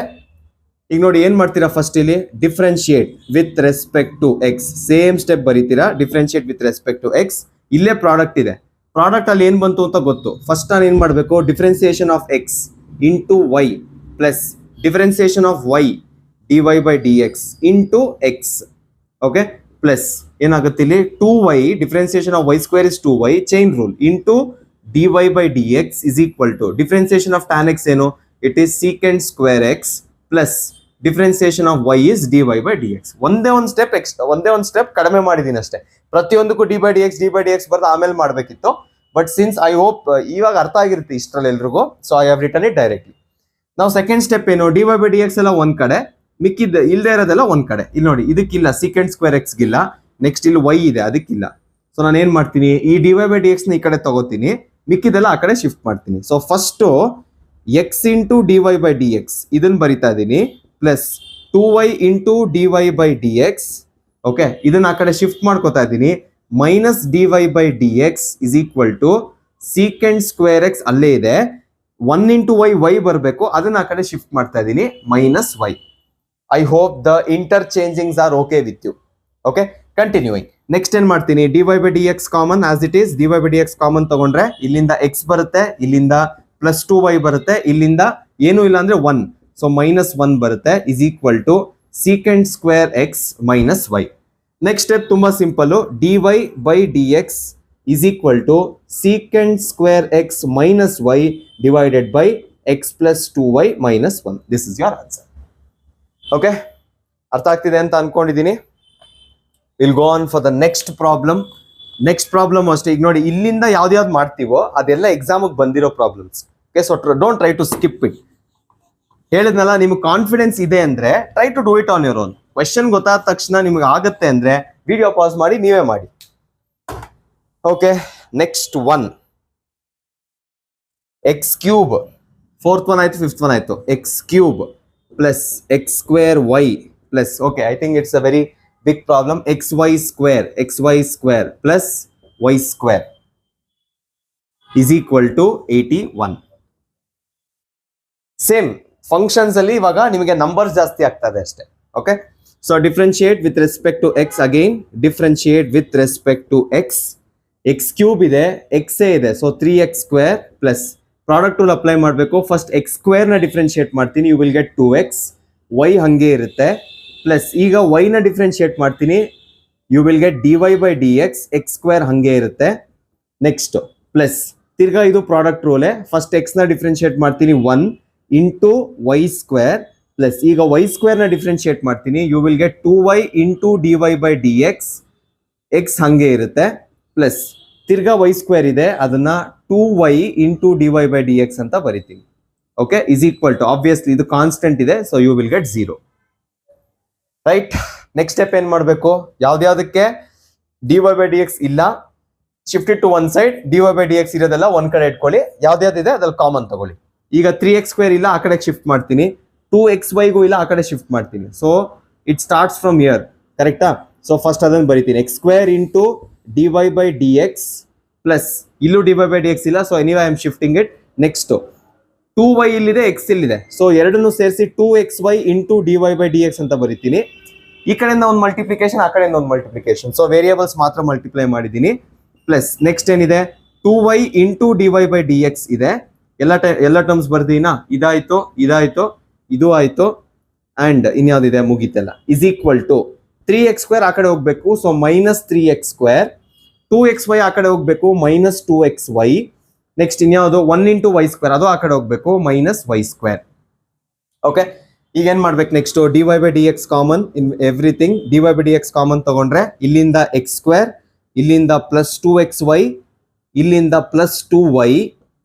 ಈಗ ನೋಡಿ ಏನ್ ಮಾಡ್ತೀರಾ, ಫಸ್ಟ್ ಇಲ್ಲಿ differentiate with respect to x, same step ಬರೀತೀರಾ, differentiate with respect to x. ಇಲ್ಲೇ product ಇದೆ, product ಅಲ್ಲಿ ಏನ್ ಬಂತು ಅಂತ ಗೊತ್ತು. ಫಸ್ಟ್ ನಾನು ಏನ್ ಮಾಡ್ಬೇಕು, differentiation of x into y plus differentiation of y dy by dx into x. Okay, plus ಏನಾಗುತ್ತೆ ಇಲ್ಲಿ 2y, differentiation of y square is 2y, chain rule, into dy by dx is equal to, differentiation of tan x ಏನು, it is secant square x plus differentiation of y is dy by dx. ಒಂದೇ ಒಂದು step ಕಡಿಮೆ ಮಾಡಿದೀನಿ ಅಷ್ಟೇ. ಪ್ರತಿಯೊಂದಕ್ಕೂ dy by dx ಬರ್ದು ಆಮೇಲೆ ಮಾಡಬೇಕಿತ್ತು. ಬಟ್ ಸಿನ್ಸ್ ಐ ಹೋಪ್ ಇವಾಗ ಅರ್ಥ ಆಗಿರುತ್ತೆ ಇಷ್ಟರಲ್ಲಿ ಎಲ್ರಿಗೂ, so I have written it directly. ನಾವು ಸೆಕೆಂಡ್ ಸ್ಟೆಪ್ ಏನು, dy by dx ಎಲ್ಲ ಒಂದ್ ಕಡೆ, ಮಿಕ್ಕಿದ್ದ ಇಲ್ಲದೆ ಇರೋದೆಲ್ಲ ಒಂದ್ ಕಡೆ. ಇಲ್ಲಿ ನೋಡಿ ಇದಕ್ಕಿಲ್ಲ, secant square x ಗಿಲ್ಲ, ನೆಕ್ಸ್ಟ್ ಇಲ್ಲಿ y ಇದೆ ಅದಕ್ಕಿಲ್ಲ. ಸೊ ನಾನು ಏನ್ ಮಾಡ್ತೀನಿ, ಈ dy by dx ನ ಈ ಕಡೆ ತಗೋತೀನಿ, ಮಿಕ್ಕಿದೆಲ್ಲ ಆ ಕಡೆ ಶಿಫ್ಟ್ ಮಾಡ್ತೀನಿ. So first x into dy by dx ಇದನ್ನ ಬರಿತಾ ಇದ್ದೀನಿ, plus 2y into d y by d x. Okay, ಇದನ್ನ ಆ ಕಡೆ ಶಿಫ್ಟ್ ಮಾಡ್ಕೋತಾ ಇದ್ದೀನಿ. Minus d y by d x is equal to secant square x ಅಲ್ಲೇ ಇದೆ. 1 ಇಂಟು ವೈ ಬರಬೇಕು, ಅದನ್ನ ಆ ಕಡೆ ಶಿಫ್ಟ್ ಮಾಡ್ತಾ ಇದ್ದೀನಿ, minus y. I hope the interchangings are okay with you. Okay, continuing. Next ಏನ್ ಮಾಡ್ತೀನಿ, d y by d x common as it is. D y by d x common ತಗೊಂಡ್ರೆ ಇಲ್ಲಿಂದ ಎಕ್ಸ್ ಬರುತ್ತೆ, ಇಲ್ಲಿಂದ ಪ್ಲಸ್ 2y ಬರುತ್ತೆ, ಇಲ್ಲಿಂದ ಏನು ಇಲ್ಲ ಅಂದ್ರೆ 1, ಸೊ ಮೈನಸ್ 1 ಬರುತ್ತೆ, is equal to secant square x minus y. Next step ತುಂಬಾ simple, d y by d x is equal to secant square x minus y divided by x plus 2y minus 1. This is your answer. Okay, ಅರ್ಥ ಆಗ್ತಿದೆ ಅಂತ ಅನ್ಕೊಂಡಿದ್ದೀನಿ. Will go on for the next problem. Next problem ಅಷ್ಟೇ. ಈಗ ನೋಡಿ, ಇಲ್ಲಿಂದ ಯಾವ್ದು ಮಾಡ್ತೀವೋ ಅದೆಲ್ಲ ಎಕ್ಸಾಮಿಗೆ ಬಂದಿರೋ problems. Okay, so don't try to skip it. ಹೇಳಿದ್ನಲ್ಲ, ನಿಮ್ಗೆ ಕಾನ್ಫಿಡೆನ್ಸ್ ಇದೆ ಅಂದ್ರೆ try to do it on your own. Question ಗೊತ್ತಾದ ತಕ್ಷಣ ನಿಮ್ಗೆ ಆಗುತ್ತೆ ಅಂದ್ರೆ ವಿಡಿಯೋ ಪಾಸ್ ಮಾಡಿ ನೀವೇ ಮಾಡಿ. Okay, next one, x cube. Fourth one ಆಯ್ತು, ಫಿಫ್ತ್ ಒನ್ ಆಯ್ತು. X cube plus x square y plus, okay, I think it's a very big problem, xy square plus y square is equal to 81. Same functions ಅಲ್ಲಿ ಇವಾಗ ನಿಮಗೆ numbers ಜಾಸ್ತಿ ಆಗ್ತದೆ ಅಷ್ಟೇ. Okay, so differentiate with respect to x. Again differentiate with respect to x. X cube ಇದೆ, x ಇದೆ, so 3x square plus product rule apply ಮಾಡಬೇಕು. First x square ನ ಡಿಫ್ರೆನ್ಶಿಯೇಟ್ ಮಾಡ್ತೀನಿ, you will get 2x. y ಹಂಗೆ ಇರುತ್ತೆ plus ಈಗ y ನ differentiate ಮಾಡ್ತೀನಿ, you will get dy by d x. X square ಹಂಗೆ ಇರುತ್ತೆ. ನೆಕ್ಸ್ಟ್ ಪ್ಲಸ್ ತಿರ್ಗಾ ಇದು ಪ್ರಾಡಕ್ಟ್ ರೂಲೇ. ಫಸ್ಟ್ ಎಕ್ಸ್ ನ ಡಿಫ್ರೆನ್ಶಿಯೇಟ್ ಮಾಡ್ತೀನಿ, 1 ಇಂಟು ವೈ ಸ್ಕ್ವೇರ್ ಪ್ಲಸ್ ಈಗ ವೈ ಸ್ಕ್ವೇರ್ ನ ಡಿಫ್ರೆನ್ಶಿಯೇಟ್ ಮಾಡ್ತೀನಿ, you will get 2y into dy by d x. X ಹಂಗೆ ಇರುತ್ತೆ ಪ್ಲಸ್ ತಿರ್ಗಾ ವೈ ಸ್ಕ್ವೇರ್ ಇದೆ, ಅದನ್ನ 2y into dy by d x ಅಂತ ಬರಿತೀನಿ. Okay, is equal to, obviously ಇದು ಕಾನ್ಸ್ಟೆಂಟ್ ಇದೆ, so you will get 0. Right, next step ಏನ್ ಮಾಡಬೇಕು, ಯಾವ್ದ್ಯಾವ್ದಕ್ಕೆ dy ಬೈ ಡಿ ಎಕ್ಸ್ ಇಲ್ಲ, shift it to one side. dy by d x ಇರೋದೆಲ್ಲ ಒಂದ್ ಕಡೆ ಇಟ್ಕೊಳ್ಳಿ, ಯಾವ್ದ್ಯಾವ್ದಿದೆ ಅದ್ರಲ್ಲಿ ಕಾಮನ್ ತಗೊಳ್ಳಿ. ಈಗ 3x ಸ್ಕ್ವೇರ್ ಇಲ್ಲ, ಆ ಕಡೆ ಶಿಫ್ಟ್ ಮಾಡ್ತೀನಿ. 2xy ಗೂ ಇಲ್ಲ, ಆ ಕಡೆ ಶಿಫ್ಟ್ ಮಾಡ್ತೀನಿ. So it starts from here, ಕರೆಕ್ಟಾ? ಸೊ ಫಸ್ಟ್ ಅದನ್ನು ಬರಿತೀನಿ, X square into dy by d x plus ಇಲ್ಲೂ dy ಬೈ ಡಿ ಎಕ್ಸ್ ಇಲ್ಲ, so anyway I am shifting it. Next 2y ಇಲ್ಲಿದೆ, ಎಕ್ಸ್ ಇಲ್ಲಿದೆ, ಸೊ ಎರಡನ್ನು ಸೇರಿಸಿ 2xy into dy by d x ಅಂತ ಬರಿತೀನಿ. ಈ ಕಡೆಯಿಂದ ಒಂದು ಮಲ್ಟಿಪ್ಲಿಕೇಶನ್, ಆ ಕಡೆಯಿಂದ ಒಂದು ಮಲ್ಟಿಪ್ಲಿಕೇಶನ್, ಸೊ ವೇರಿಯೇಬಲ್ಸ್ ಮಾತ್ರ ಮಲ್ಟಿಪ್ಲೈ ಮಾಡಿದ್ದೀನಿ. ಪ್ಲಸ್ ನೆಕ್ಸ್ಟ್ ಏನಿದೆ, 2y into dy by d x ಇದೆ. ಎಲ್ಲ ಟರ್ಮ್ಸ್ ಬರ್ದೀನಾ? ಇದಾಯ್ತು, ಇದು ಆಯ್ತು, ಅಂಡ್ ಇನ್ಯಾವ್ದಿದೆ, ಮುಗೀತಲ್ಲ. Is equal to 3x square ಆ ಕಡೆ ಹೋಗ್ಬೇಕು, so minus 3x square. 2xy ಆ ಕಡೆ ಹೋಗ್ಬೇಕು, ಮೈನಸ್ 2xy. ನೆಕ್ಸ್ಟ್ ಇನ್ಯಾವುದು, 1 ಇಂಟು ವೈ ಸ್ಕ್ವೇರ್, ಅದು ಆ ಕಡೆ ಹೋಗ್ಬೇಕು, ಮೈನಸ್ ವೈ ಸ್ಕ್ವೇರ್. ಓಕೆ, ಈಗ ಏನ್ ಮಾಡ್ಬೇಕು next, dy by d x common in everything. dy by d x common ತಗೊಂಡ್ರೆ ಇಲ್ಲಿಂದ ಎಕ್ಸ್ ಸ್ಕ್ವೇರ್, ಇಲ್ಲಿಂದ ಪ್ಲಸ್ 2xy, ಇಲ್ಲಿಂದ plus 2y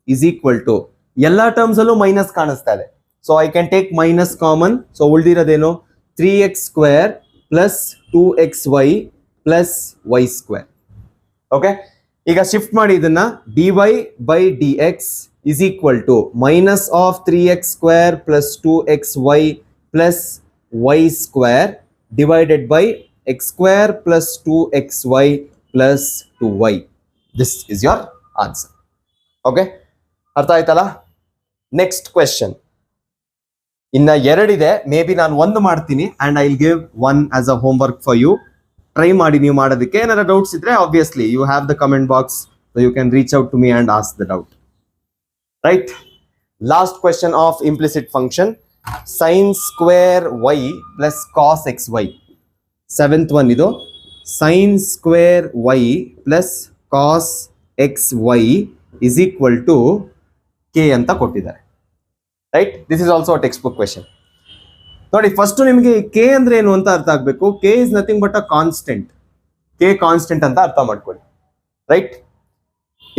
is equal to, ಎಲ್ಲಾ ಟರ್ಮ್ಸ್ ಅಲ್ಲೂ ಮೈನಸ್ ಕಾಣಿಸ್ತಾ ಇದೆ, so I can take minus common. So ಉಳಿದಿರೋದೇನು, 3x square plus 2xy plus y square. Okay, ಈಗ ಶಿಫ್ಟ್ ಮಾಡಿ ಇದನ್ನ, dy by d x is equal to minus of 3x square plus 2xy plus y square divided by x square plus 2xy plus 2y. This is your answer. Okay, ಅರ್ಥ ಆಯ್ತಲ್ಲ? Next question ಇನ್ನ ಎರಡಿದೆ, may be ನಾನು ಒಂದು ಮಾಡ್ತೀನಿ and I will give one as a homework for you. Try ಮಾಡಿ ನೀವು ಮಾಡೋದಕ್ಕೆ. ಏನಾರ ಡೌಟ್ಸ್ ಇದ್ರೆ obviously you have the comment box, so you can reach out to me and ask the doubt. Right, last question of implicit function, sine square y plus cos x y. Seventh one ಇದು, sine square y plus cos x y is equal to k ಅಂತ ಕೊಟ್ಟಿದ್ದಾರೆ. Right, this is also textbook question. ನೋಡಿ, first ನಿಮಗೆ k ಅಂದ್ರೆ ಏನು ಅಂತ ಅರ್ಥ ಆಗ್ಬೇಕು. K is nothing but a constant. K constant ಅಂತ ಅರ್ಥ ಮಾಡ್ಕೊಳ್ಳಿ. ರೈಟ್,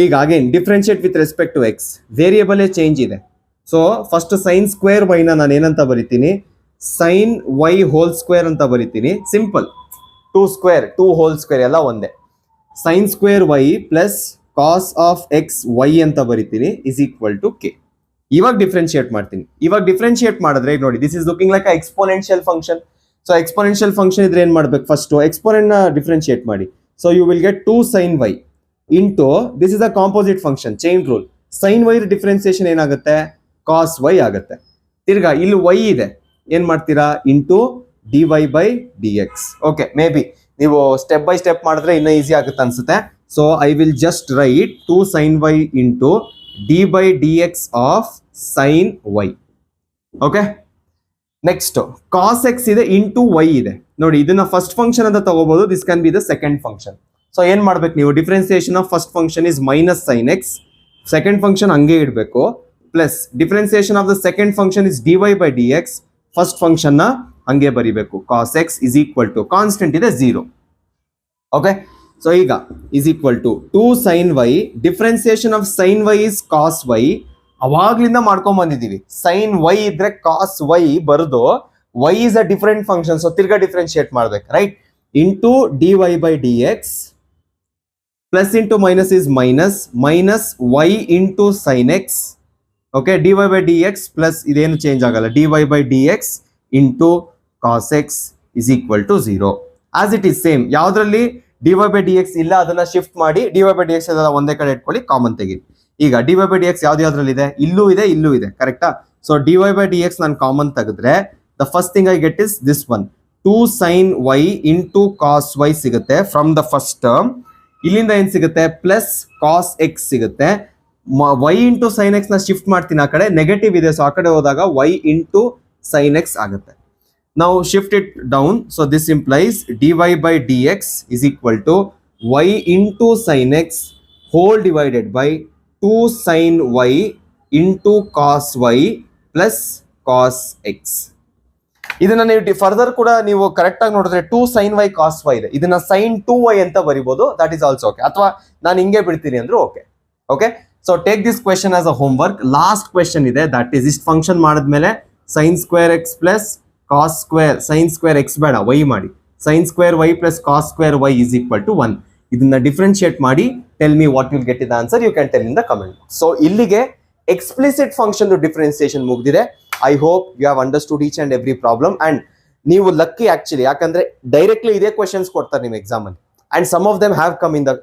ಈಗ again differentiate with respect to x. Variable change ಇದೆ, so first sine square y ನ ನಾನು ಏನಂತ ಬರಿತೀನಿ, ಸೈನ್ ವೈ ಹೋಲ್ ಸ್ಕ್ವೇರ್ ಅಂತ ಬರಿತೀನಿ. ಸಿಂಪಲ್, 2 ಸ್ಕ್ವೇರ್ 2 ಹೋಲ್ ಸ್ಕ್ವೇರ್ ಎಲ್ಲ ಒಂದೇ. Sine square y plus cos of x y ಅಂತ ಬರಿತೀನಿ ಇಸ್ ಈಕ್ವಲ್ ಟು ಕೆ. ಇವಾಗ ಡಿಫ್ರೆನ್ಶಿಯೇಟ್ ಮಾಡ್ತೀನಿ. ಇವಾಗ ಡಿಫ್ರೆನ್ಶಿಯೇಟ್ ಮಾಡಿದ್ರೆ ನೋಡಿ, this is looking like exponential function. So exponential function ಇದ್ರೆ ಏನ್ ಮಾಡ್ಬೇಕು, ಫಸ್ಟ್ ಎಕ್ಸ್ಪೋನೆಂಟ್ ನ ಡಿಫ್ರೆನ್ಶಿಯೇಟ್ ಮಾಡಿ. So you will get 2 sin y into this is a composite function, chain rule. Sine y differentiation ಏನಾಗುತ್ತೆ, ಕಾಸ್ ವೈ ಆಗುತ್ತೆ. ತಿರ್ಗಾ ಇಲ್ಲಿ y ಇದೆ, ಏನ್ ಮಾಡ್ತೀರಾ, into d y by d x. Okay, maybe ನೀವು ಸ್ಟೆಪ್ ಬೈ ಸ್ಟೆಪ್ ಮಾಡಿದ್ರೆ ಇನ್ನೂ ಈಸಿ ಆಗುತ್ತೆ ಅನ್ಸುತ್ತೆ. So I will just write 2 sin y into d by d x of sine y. Okay, next cos x ಇದೆ into y ಇದೆ. ನೋಡಿ, ಇದನ್ನ first function ಅಂತ ತಗೋಬಹುದು, this can be the second function. So ಏನ್ ಮಾಡ್ಬೇಕು ನೀವು, differentiation of first function is minus sine X, second function ಹಂಗೆ ಇಡಬೇಕು, plus differentiation of the second function is d y by d x, first function ನ ಹಂಗೆ ಬರಿಬೇಕು, cos x is equal to constant ಇದೆ 0. Okay, so ಈಗ is equal to 2 sin y, differentiation of sine y is cos y. ಅವಾಗ್ಲಿಂದ ಮಾಡ್ಕೊಂಡ್ ಬಂದಿದೀವಿ, sine y ಇದ್ರೆ cos y ಬರೆದು y is a different function, so ತಿರ್ಗಾ ಡಿಫ್ರೆನ್ಶಿಯೇಟ್ ಮಾಡ್ಬೇಕು, right? Into d y by d x, plus into minus is minus, minus y into sine x. Okay, d y by d x plus ಇದೇನು change ಆಗಲ್ಲ, d y by d x into cos x is equal to 0. As it is same, ಯಾವ್ದ್ರಲ್ಲಿ d y by d x ಇಲ್ಲ ಅದನ್ನ shift ಮಾಡಿ, d y by d x ಒಂದೇ ಕಡೆ ಇಟ್ಕೊಳ್ಳಿ, common ತೆಗಿ. ಈಗ d y by d x ಯಾವ್ದ್ರಲ್ಲಿ ಇದೆ, ಇಲ್ಲೂ ಇದೆ ಇಲ್ಲೂ ಇದೆ, ಕರೆಕ್ಟಾ? So D y by d x ನಾನು ಕಾಮನ್ ತೆಗೆದ್ರೆ the first thing I get is this one, 2 sin y into cos y ಸಿಗುತ್ತೆ ಫ್ರಮ್ ದ ಫಸ್ಟ್ ಟರ್ಮ್. ಇಲ್ಲಿಂದ ಏನ್ ಸಿಗುತ್ತೆ, ಪ್ಲಸ್ ಕಾಸ್ ಎಕ್ಸ್ ಸಿಗುತ್ತೆ. y ಇಂಟು ಸೈನ್ ಎಕ್ಸ್ ನ shift ಮಾಡ್ತೀನಿ ಆ ಕಡೆ, ನೆಗೆಟಿವ್ ಇದೆ, ಸೊ ಆ ಕಡೆ ಹೋದಾಗ y ಇಂಟು ಸೈನ್ ಎಕ್ಸ್ ಆಗುತ್ತೆ. ನಾವು shift it down, so this implies d y by d x is equal to y into sine x whole divided by 2 sin y into cos y plus cos x. ಇದನ್ನ ನೀವು further ಕೂಡ ನೀವು correct ಆಗಿ ನೋಡಿದ್ರೆ 2 sin y cos y ಇದೆ, ಇದನ್ನ sin 2y ಅಂತ ಬರಿಬಹುದು, ದಟ್ ಇಸ್ ಆಲ್ಸೋ ಓಕೆ. ಅಥವಾ ನಾನು ಹಿಂಗೆ ಬಿಡ್ತೀನಿ ಅಂದ್ರೂ okay. Okay, so take this question as a homework. Last question ಇದೆ, ದಟ್ ಇಸ್ ಇಷ್ಟು ಫಂಕ್ಷನ್ ಮಾಡಿದ್ಮೇಲೆ sin square x plus cos square, sin square x ಬೇಡ y ಮಾಡಿ, sin square y plus cos square y is equal to 1. ಇದನ್ನ differentiate ಮಾಡಿ tell me what will get in the answer, you can tell in the comment. So ಇಲ್ಲಿಗೆ explicit function differentiation ಮುಗ್ದಿದೆ. I hope you have understood each and every problem. And ನೀವು lucky actually, ಯಾಕಂದ್ರೆ directly ಇದೇ questions ಕೊಡ್ತಾರೆ ನಿಮ್ಮ exam ಅಲ್ಲಿ, and some of them have come in the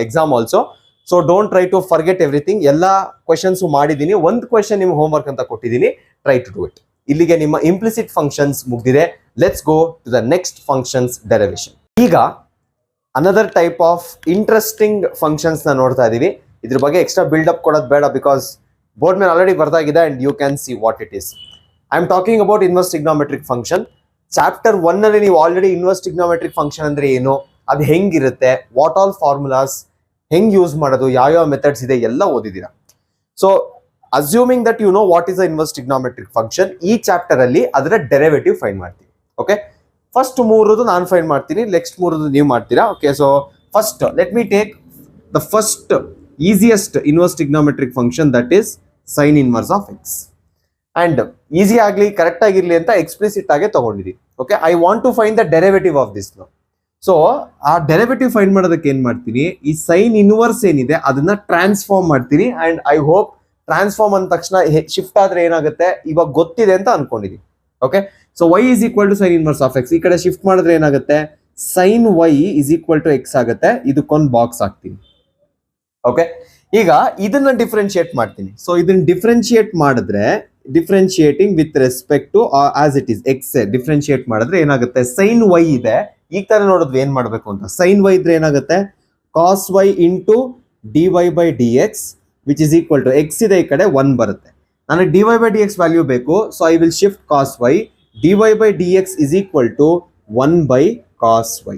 exam also. So don't try to forget everything. ಎಲ್ಲ questions ಮಾಡಿದೀನಿ, ಒಂದು question ನಿಮ್ಗೆ ಹೋಮ್ ವರ್ಕ್ ಅಂತ ಕೊಟ್ಟಿದ್ದೀನಿ, ಟ್ರೈ ಟು ಡೂ ಇಟ್. ಇಲ್ಲಿಗೆ ನಿಮ್ಮ ಇಂಪ್ಲಿಸಿಟ್ ಫಂಕ್ಷನ್ಸ್ ಮುಗ್ದಿದೆ. Let's go to the next functions derivation. ಈಗ another type of interesting functions ನ ನೋಡ್ತಾ ಇದೀವಿ. ಇದ್ರ ಬಗ್ಗೆ ಎಕ್ಸ್ಟ್ರಾ ಬಿಲ್ಡ್ ಅಪ್ ಕೊಡೋದು ಬೇಡ, ಬಿಕಾಸ್ ಬೋರ್ಡ್ ಮೇಲೆ ಆಲ್ರೆಡಿ ಬರ್ದಾಗಿದೆ and you can see what it is. I am talking about inverse trigonometric function. Chapter 1 ಅಲ್ಲಿ ನೀವು ಆಲ್ರೆಡಿ ಇನ್ವರ್ಸ್ ಟ್ರಿಗ್ನೋಮೆಟ್ರಿಕ್ ಫಂಕ್ಷನ್ ಅಂದ್ರೆ ಏನು, ಅದು ಹೆಂಗಿರುತ್ತೆ, ವಾಟ್ ಆಲ್ ಫಾರ್ಮುಲಾಸ್ ಹೆಂಗ್ ಯೂಸ್ ಮಾಡೋದು, ಯಾವ ಮೆಥಡ್ಸ್ ಇದೆ ಎಲ್ಲ ಓದಿದ್ದೀರಾ. So assuming that you know what is a inverse trigonometric function, ಈ ಚಾಪ್ಟರ್ ಅಲ್ಲಿ ಅದರ ಡೆರಿವೇಟಿವ್ ಫೈಂಡ್ ಮಾಡ್ತೀವಿ. ಓಕೆ, ಫಸ್ಟ್ 3 ನಾನು ಫೈಂಡ್ ಮಾಡ್ತೀನಿ, ನೆಕ್ಸ್ಟ್ 3 ನೀವು ಮಾಡ್ತೀರಾ. Okay, so first let me take the first easiest inverse trigonometric function, that is sine inverse of x. And easy ಆಗ್ಲಿ, ಕರೆಕ್ಟ್ ಆಗಿರ್ಲಿ ಅಂತ ಎಕ್ಸ್ಪ್ಲಿಸಿಟ್ ಆಗಿ ತಗೊಂಡಿದ್ದೀವಿ. Okay, I want to find the derivative of this no. So ಆ derivative find ಮಾಡೋದಕ್ಕೆ ಏನ್ ಮಾಡ್ತೀನಿ, ಈ ಸೈನ್ ಇನ್ವರ್ಸ್ ಏನಿದೆ ಅದನ್ನ ಟ್ರಾನ್ಸ್ಫಾರ್ಮ್ ಮಾಡ್ತೀನಿ. ಅಂಡ್ ಐ ಹೋಪ್ ಟ್ರಾನ್ಸ್ಫಾರ್ಮ್ ಅಂದ ತಕ್ಷಣ ಶಿಫ್ಟ್ ಆದ್ರೆ ಏನಾಗುತ್ತೆ ಇವಾಗ ಗೊತ್ತಿದೆ ಅಂತ ಅನ್ಕೊಂಡಿದೀನಿ. Okay, so y is equal to sine inverse of x, ಈ ಕಡೆ ಶಿಫ್ಟ್ ಮಾಡಿದ್ರೆ ಏನಾಗುತ್ತೆ, sine y is equal to x ಆಗುತ್ತೆ. ಇದಕ್ಕೊಂದು ಬಾಕ್ಸ್ ಹಾಕ್ತೀನಿ. ಓಕೆ, ಈಗ ಇದನ್ನ ಡಿಫ್ರೆನ್ಶಿಯೇಟ್ ಮಾಡ್ತೀನಿ. ಸೊ ಇದನ್ನ ಡಿಫ್ರೆನ್ಶಿಯೇಟ್ ಮಾಡಿದ್ರೆ, differentiating with respect to as it is x differentiate ಮಾಡಿದ್ರೆ ಏನಾಗುತ್ತೆ, ಸೈನ್ y ಇದೆ, ಈಗ ತರ ನೋಡಿದ್ವಿ ಏನ್ ಮಾಡ್ಬೇಕು ಅಂತ. ಸೈನ್ y ಇದ್ರೆ ಏನಾಗುತ್ತೆ, cos y into d y by d x which is equal to x ಇದೆ, ಈ ಕಡೆ 1 ಬರುತ್ತೆ. ನನಗೆ d y by d x value ಬೇಕು, so I will shift cos y, d y by d x is equal to 1 by cos y.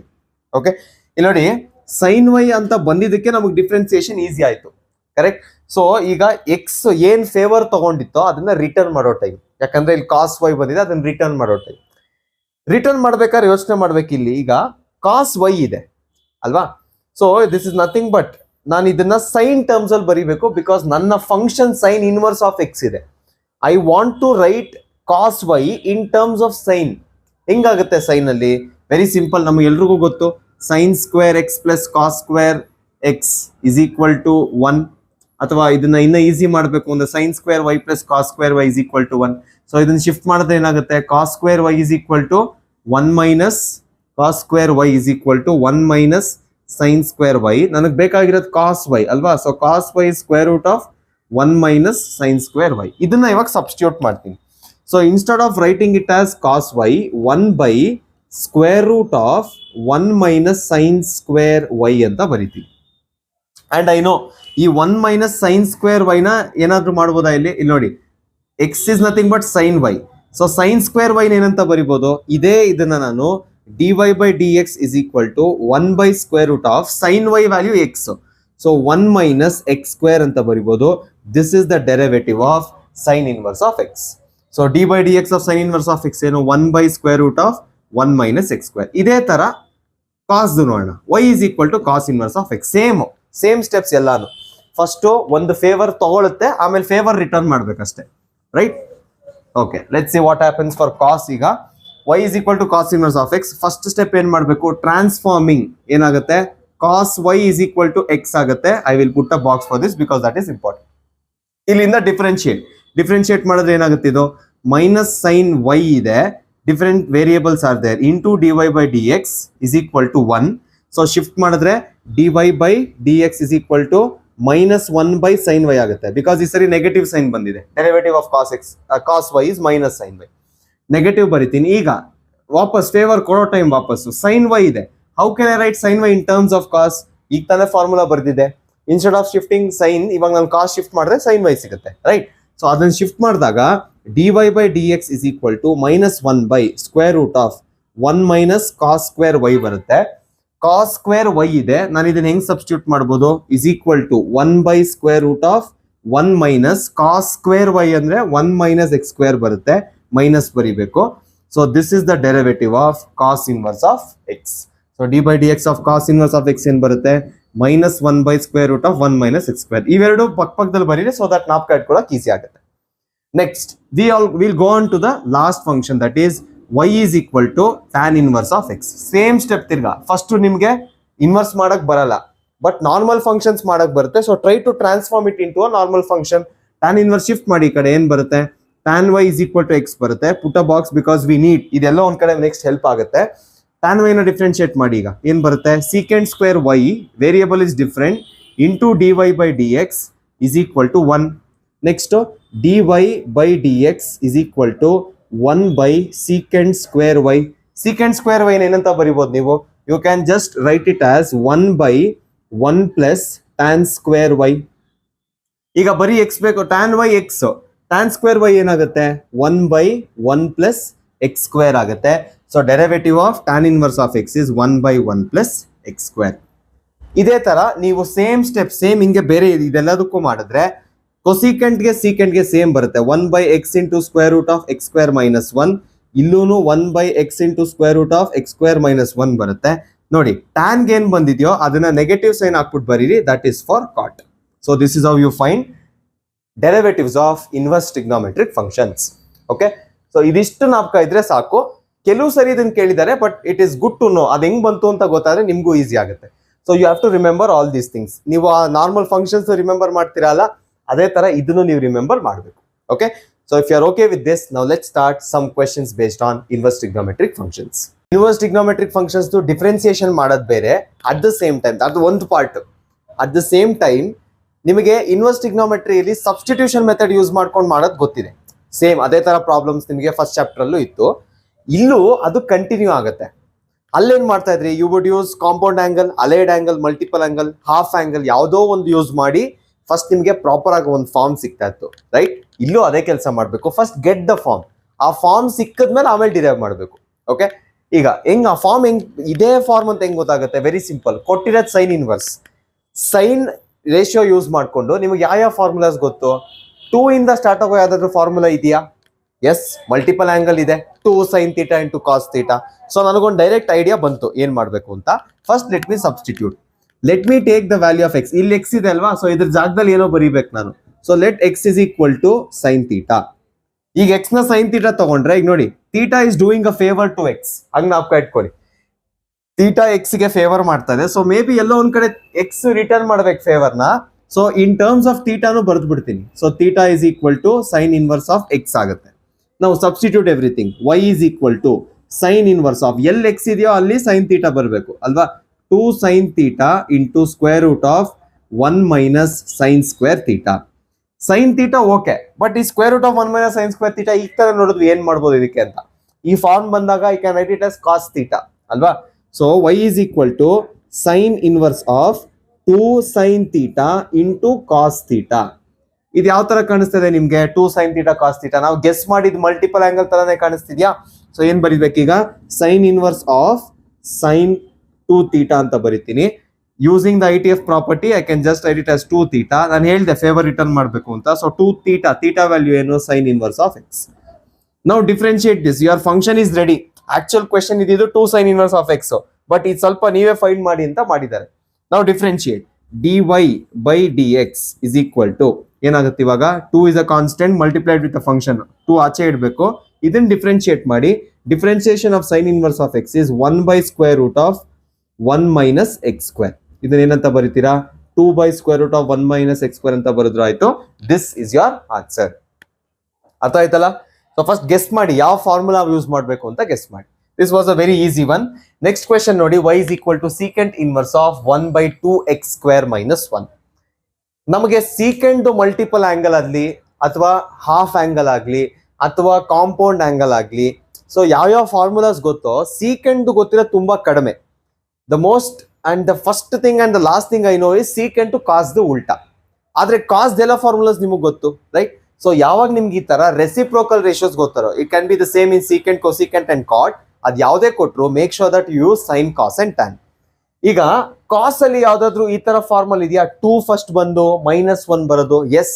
Okay, ಇಲ್ಲಿ ನೋಡಿ sine y ಅಂತ ಬಂದಿದ್ದಕ್ಕೆ ನಮಗೆ ಡಿಫ್ರೆನ್ಸಿಯೇಷನ್ ಈಸಿ ಆಯ್ತು, ಕರೆಕ್ಟ್. ಸೊ ಈಗ ಎಕ್ಸ್ ಏನ್ favour ತಗೊಂಡಿತ್ತೋ ಅದನ್ನ ರಿಟರ್ನ್ ಮಾಡೋ ಟೈಮ್, ಯಾಕಂದ್ರೆ ಇಲ್ಲಿ ಕಾಸ್ ವೈ ಬಂದಿದೆ, ಅದನ್ನ ರಿಟರ್ನ್ ಮಾಡೋ ಟೈಮ್. ರಿಟರ್ನ್ ಮಾಡ್ಬೇಕಾದ್ರೆ ಯೋಚನೆ ಮಾಡ್ಬೇಕು, ಇಲ್ಲಿ ಈಗ ಕಾಸ್ ವೈ ಇದೆ ಅಲ್ವಾ. So this is nothing but ನಾನು ಇದನ್ನ ಸೈನ್ ಟರ್ಮ್ಸ್ ಅಲ್ಲಿ ಬರೀಬೇಕು, ಬಿಕಾಸ್ ನನ್ನ function sine inverse of x ಇದೆ. I want to write cos y in terms of sine. ಹೆಂಗಾಗುತ್ತೆ ಸೈನ್ ಅಲ್ಲಿ, ವೆರಿ ಸಿಂಪಲ್, ನಮ್ಗೆ ಎಲ್ರಿಗೂ ಗೊತ್ತು, sine square x plus cos square x is equal to 1 ಅಥವಾ ಇದನ್ನ ಇನ್ನ ಈಸಿ ಮಾಡಬೇಕು ಅಂದ್ರೆ sin square y plus cos square y is equal to 1. So ಇದನ್ನ ಶಿಫ್ಟ್ ಮಾಡಿದ್ರೆ ಏನಾಗುತ್ತೆ, cos square y is equal to 1 minus cos square y is equal to 1 minus sin square y. ನನಗೆ ಬೇಕಾಗಿರೋದು cos y ಅಲ್ವಾ, so cos y is square root of 1 minus sin square y. ಇದನ್ನ ಇವಾಗ substitute ಮಾಡ್ತೀನಿ. So instead of writing it as cos y, 1 by square root of 1 minus sin square y ಅಂತ ಬರೀತೀವಿ. And I know ಈ 1 minus sin square y ನ ಏನಾದ್ರೂ ಮಾಡ್ಬೋದಾ ಇಲ್ಲಿ ನೋಡಿ, x is nothing but sin y. So sin square y ಏನಂತ ಬರಿಬೋದು, ಇದನ್ನ ನಾನು dy by dx is equal to 1 by square root of sin y value x. So 1 minus x square ಅಂತ ಬರಿಬೋದು. This is the derivative of sin inverse of x. So dy by dx of sin inverse of x ಏನು, 1 by square root of 1 minus x square. ಇದೇ ತರ cos ನೋಡೋಣ, y is equal to cos inverse of x. Same steps ಎಲ್ಲಾನು. First ಒಂದು favour ತಗೊಳುತ್ತೆ, ಆಮೇಲೆ favour return ಮಾಡ್ಬೇಕಷ್ಟೇ, right? Okay, let's see what happens for cos. ಈಗ y is equal to cos inverse of x. First step ಏನ್ ಮಾಡಬೇಕು, transforming ಏನಾಗುತ್ತೆ, cos y is equal to x ಆಗುತ್ತೆ. I will put a box for this because that is important. ಇಲ್ಲಿಂದ differentiate ಮಾಡಿದ್ರೆ ಏನಾಗುತ್ತೆ, ಇದು minus sine y ಇದೆ, different variables are there, into dy by dx is equal to 1. So shift ಮಾಡಿದ್ರೆ dy by dx is equal to minus 1 by sin y ಆಗುತ್ತೆ, because ಈ ಸರಿ negative sign ಬಂದಿದೆ. Derivative of cos y is minus sin y. Negative ಬರಿತೀನಿ. ಈಗ ವಾಪಸ್ favour ಕೊಡೋ time ವಾಪಸ್ಸು sin y ಇದೆ. How can I right sin y in terms of cos? ಈಗ ತಾನೇ ಫಾರ್ಮುಲಾ ಬರ್ದಿದೆ. ಇನ್ಸ್ಟೆಡ್ ಆಫ್ ಶಿಫ್ಟಿಂಗ್ ಸೈನ್, ಇವಾಗ ನಾನು cos ಶಿಫ್ಟ್ ಮಾಡಿದ್ರೆ sin y ಸಿಗುತ್ತೆ, ರೈಟ್? ಸೊ ಅದನ್ನ ಶಿಫ್ಟ್ ಮಾಡಿದಾಗ dy by dx is equal to minus 1 by square root of 1 minus cos square y ಬರುತ್ತೆ. cos square y ಇದೆ, ನಾನು ಇದನ್ನ ಹೆಂಗ್ ಸಬ್ಸ್ಟಿಟ್ಯೂಟ್ ಮಾಡ್ಬೋದು, is equal to 1 by square root of 1 minus cos square y ಅಂದ್ರೆ 1 minus x square ಬರುತ್ತೆ, minus ಬರಿಬೇಕು. So this is the derivative of cos inverse of x. So dy by dx of cos inverse of x ಏನ್ ಬರುತ್ತೆ, minus 1 by square root of 1 minus x square. ಇವೆರಡು ಪಕ್ಕದಲ್ಲಿ ಬರೀರಿ, so that ನಾಪ್ಕ ಇಟ್ಕೊಳ್ಳೋಕೆ easy ಆಗುತ್ತೆ. Next, we'll go on to the last function, that is y is equal to tan inverse of x. Same step ತಿರ್ಗಾ. First ನಿಮ್ಗೆ inverse ಮಾಡಕ್ ಬರಲ್ಲ, but normal functions ಮಾಡಕ್ ಬರುತ್ತೆ. So try to transform it into a normal function. tan inverse shift ಮಾಡಿ, ಈ ಕಡೆ ಏನ್ ಬರುತ್ತೆ, tan y is equal to x ಬರುತ್ತೆ. Put a box because we need, ಇದೆಲ್ಲ ಒಂದ್ ಕಡೆ ನೆಕ್ಸ್ಟ್ ಹೆಲ್ಪ್ ಆಗುತ್ತೆ. tan y ನ ಡಿಫ್ರೆನ್ಶಿಯೇಟ್ ಮಾಡಿ, ಈಗ ಏನ್ ಬರುತ್ತೆ, secant square y, variable is different, into dy by dx is equal to 1. Next dy by dx is equal to 1 by secant square y. Secant square y ಏನಂತ ಬರಿಬೋದು ನೀವು, you can just write it as 1 by 1 plus tan square y. ಈಗ ಬರೀ x ಬೇಕು, tan y x, tan square y ಏನಾಗುತ್ತೆ, 1 by 1 plus x square ಆಗುತ್ತೆ. So derivative of tan inverse of x is 1 by 1 plus x square. ಇದೇ ತರ ನೀವು same step, same ಹಿಂಗೆ ಬೇರೆ ಇದೆಲ್ಲದಕ್ಕೂ ಮಾಡಿದ್ರೆ ಕೊಸಿಕೆಂಟ್ಗೆ ಸೀಕೆಂಟ್ಗೆ ಸೇಮ್ ಬರುತ್ತೆ. 1 by x into square root of x square minus 1. ಇಲ್ಲೂನು 1 by x into square root of x square minus 1 ಬರುತ್ತೆ. ನೋಡಿ ಟ್ಯಾನ್ಗೆ ಏನ್ ಬಂದಿದೆಯೋ ಅದನ್ನ ನೆಗೆಟಿವ್ ಸೈನ್ ಹಾಕ್ಬಿಟ್ಟು ಬರೀರಿ, that is for cot. So this is how you find derivatives of inverse trigonometric functions. Okay, so ಇದಿಷ್ಟು ನಾಪ್ಕ ಇದ್ರೆ ಸಾಕು. ಕೆಲವು ಸರಿ ಇದನ್ನ ಕೇಳಿದ್ದಾರೆ, but it is good to know, ಅದು ಹೆಂಗ್ ಬಂತು ಅಂತ ಗೊತ್ತಾದ್ರೆ ನಿಮ್ಗೂ ಈಸಿ ಆಗುತ್ತೆ. So you have to remember all these things. ನೀವು ಆ ನಾರ್ಮಲ್ ಫಂಕ್ಷನ್ಸ್ ರಿಮೆಂಬರ್ ಮಾಡ್ತೀರಲ್ಲ, ಅದೇ ತರ ಇದನ್ನು ನೀವು ರಿಮೆಂಬರ್ ಮಾಡಬೇಕು. Okay, so if you are okay with this, now let's start some questions based on inverse trigonometric functions. Inverse trigonometric functions differentiation ಮಾಡೋದು ಬೇರೆ, ಅಟ್ ದ ಸೇಮ್ ಟೈಮ್ ಅದು ಒಂದು part. At the same time ನಿಮಗೆ inverse ಟ್ರಿಗ್ನೋಮೆಟ್ರಿಯಲ್ಲಿ substitution method use ಮಾಡ್ಕೊಂಡು ಮಾಡೋದು ಗೊತ್ತಿದೆ. Same ಅದೇ ತರ ಪ್ರಾಬ್ಲಮ್ಸ್ ನಿಮಗೆ ಫಸ್ಟ್ ಚಾಪ್ಟರ್ ಅಲ್ಲೂ ಇತ್ತು, ಇಲ್ಲೂ ಅದು ಕಂಟಿನ್ಯೂ ಆಗುತ್ತೆ. ಅಲ್ಲೇನ್ ಮಾಡ್ತಾ ಇದ್ರಿ, you would use compound angle, allied angle, multiple angle, half angle, ಯಾವುದೋ ಒಂದು ಯೂಸ್ ಮಾಡಿ ಫಸ್ಟ್ ನಿಮ್ಗೆ ಪ್ರಾಪರ್ ಆಗಿ ಒಂದು ಫಾರ್ಮ್ ಸಿಗ್ತಾ ಇತ್ತು, ರೈಟ್? ಇಲ್ಲೂ ಅದೇ ಕೆಲಸ ಮಾಡಬೇಕು. ಫಸ್ಟ್ ಗೆಟ್ ದ ಫಾರ್ಮ್, ಆ ಫಾರ್ಮ್ ಸಿಕ್ಕದ್ಮೇಲೆ ಆಮೇಲೆ ಡಿರೈವ್ ಮಾಡಬೇಕು. ಓಕೆ, ಈಗ ಹೆಂಗ್ ಆ ಫಾರ್ಮ್ ಹೆಂಗ್, ಇದೇ ಫಾರ್ಮ್ ಅಂತ ಹೆಂಗ್ ಗೊತ್ತಾಗುತ್ತೆ? Very simple. ಕೊಟ್ಟಿರೋದು sine inverse, sine ratio use ಮಾಡಿಕೊಂಡು ನಿಮಗೆ ಯಾವ ಫಾರ್ಮುಲಾಸ್ ಗೊತ್ತು? 2 ಇಂದ ಸ್ಟಾರ್ಟ್ ಆಗೋ ಯಾವ್ದಾದ್ರು ಫಾರ್ಮುಲಾ ಇದೆಯಾ? ಎಸ್, ಮಲ್ಟಿಪಲ್ ಆಂಗಲ್ ಇದೆ, 2 sin θ ಇಂಟು ಕಾಸ್ θ. ಸೊ ನನಗೊಂದು ಡೈರೆಕ್ಟ್ ಐಡಿಯಾ ಬಂತು ಏನ್ ಮಾಡ್ಬೇಕು ಅಂತ. First let me substitute. Let me take the value of x. ಇಲ್ಲಿ ಎಕ್ಸ್ ಇದೆ ಅಲ್ವಾ, ಸೊ ಇದ್ರ ಜಾಗದಲ್ಲಿ ಏನೋ ಬರೀಬೇಕು ನಾನು. So let x is equal to sine θ. ಈಗ ಎಕ್ಸ್ ನ ಸೈನ್ θ ತಗೊಂಡ್ರೆ, ಈಗ ನೋಡಿ θ is doing a favour to x. ಹಂಗ ನಾವು ಇಟ್ಕೊಳ್ಳಿ, θ ಎಕ್ಸ್ ಗೆ ಫೇವರ್ ಮಾಡ್ತಾ ಇದೆ. ಸೊ ಮೇ ಬಿ ಎಲ್ಲೋ ಒಂದ್ ಕಡೆ ಎಕ್ಸ್ ರಿಟರ್ನ್ ಮಾಡ್ಬೇಕು ಫೇವರ್ನ. ಸೊ ಇನ್ ಟರ್ಮ್ಸ್ ಆಫ್ ಥೀಟಾನು ಬರೆದು ಬಿಡ್ತೀನಿ. So theta is equal to sine inverse of x ಆಗುತ್ತೆ. ನಾವು substitute everything. Y is equal to sine inverse of ಎಲ್ಲಿ ಎಕ್ಸ್ ಇದೆಯೋ ಅಲ್ಲಿ ಸೈನ್ ಥೀಟಾ ಬರಬೇಕು ಅಲ್ವಾ. 2 sin theta into square root of 1 minus sin square theta. Sin theta okay, but ಈ square root of 1 minus sin square theta ಈ ತರ ನೋಡಿದ್ವಿ ಏನ್ ಮಾಡ್ಬೋದು ಇದಕ್ಕೆ ಅಂತ. ಈ ಫಾರ್ಮ್ ಬಂದಾಗ I can write it as cos theta ಅಲ್ವಾ. So y is equal to sin inverse of 2 sin theta into cos theta. ಇದು ಯಾವ ತರ ಕಾಣಿಸ್ತಿದೆ ನಿಮ್ಗೆ? 2 sin theta cos theta ನಾವು ಗೆಸ್ ಮಾಡಿದ್ ಮಲ್ಟಿಪಲ್ ಆಂಗಲ್ ತರನೇ ಕಾಣಿಸ್ತಿದ್ಯಾ? ಸೊ ಏನ್ ಬರೀಬೇಕೀಗ? sin inverse of sin 2 theta ಅಂತ ಬರೀತೀನಿ. Using the ITF property I can just write it as 2 theta. ನಾನು ಹೇಳಿದೆ ಫೇವರ್ ರಿಟರ್ನ್ ಮಾಡಬೇಕು ಅಂತ. ಸೊ 2 theta, theta ವ್ಯಾಲ್ಯೂ ಏನು? sin inverse of x. Now differentiate this. Your function is ready. Actual question ಇದಿದು 2 sin inverse of x. But ಇದು ಸ್ವಲ್ಪ ನೀವೇ find ಮಾಡಿ ಅಂತ ಮಾಡಿದ್ದಾರೆ. Now differentiate. dy by dx is equal to ಏನಾಗುತ್ತೆ ಇವಾಗ? 2 is a constant multiplied with a function. 2 ಆಚೆ ಇಡಬೇಕು. ಇದನ್ನ ಡಿಫ್ರೆನ್ಶಿಯೇಟ್ ಮಾಡಿ. Differentiation of sin inverse of x is 1 by square root of 1 minus x square. ಇದನ್ನ ಏನಂತ ಬರೀತೀರಾ? 2 by square root of 1 minus x square ಅಂತ ಬರೆದ್ರು ಆಯ್ತು. This is your answer. ಅರ್ಥ ಆಯ್ತಲ್ಲ? ಸೊ ಫಸ್ಟ್ ಗೆಸ್ ಮಾಡಿ ಯಾವ ಫಾರ್ಮುಲಾ ಯೂಸ್ ಮಾಡಬೇಕು ಅಂತ ಗೆಸ್ ಮಾಡಿ. This was a very easy one. Next question ನೋಡಿ. y is equal to secant inverse of 1 by 2x square minus 1. ನಮಗೆ ಸೀಕೆಂಡ್ ಮಲ್ಟಿಪಲ್ ಆಂಗಲ್ ಆಗಲಿ ಅಥವಾ ಹಾಫ್ ಆಂಗಲ್ ಆಗಲಿ ಅಥವಾ ಕಾಂಪೌಂಡ್ ಆಂಗಲ್ ಆಗಲಿ, ಸೊ ಯಾವ್ಯಾವ ಫಾರ್ಮುಲಾಸ್ ಗೊತ್ತೋ ಸೀಕೆಂಡ್ ಗೊತ್ತಿರೋ ತುಂಬಾ ಕಡಿಮೆ. The most and the first thing and the last thing I know is secant to cos the ಉಲ್ಟಾ. ಆದ್ರೆ cos ಎಲ್ಲ ಫಾರ್ಮುಲಾಸ್ ನಿಮಗೆ ಗೊತ್ತು, ರೈಟ್? ಸೊ ಯಾವಾಗ ನಿಮ್ಗೆ ಈ ತರ ರೆಸಿಪ್ರೋಕಲ್ ರೇಷಿಯೋಸ್ ಗೊತ್ತಾರೋ, it can be the same in secant, cosecant and cot. ಅದ್ ಯಾವುದೇ ಕೊಟ್ರು make sure that you use sin, cos and tan. ಈಗ ಕಾಸ್ ಅಲ್ಲಿ ಯಾವ್ದಾದ್ರು ಈ ತರ ಫಾರ್ಮಲ್ ಇದೆಯಾ? 2 ಫಸ್ಟ್ ಬಂದು -1 ಬರೋದು, ಎಸ್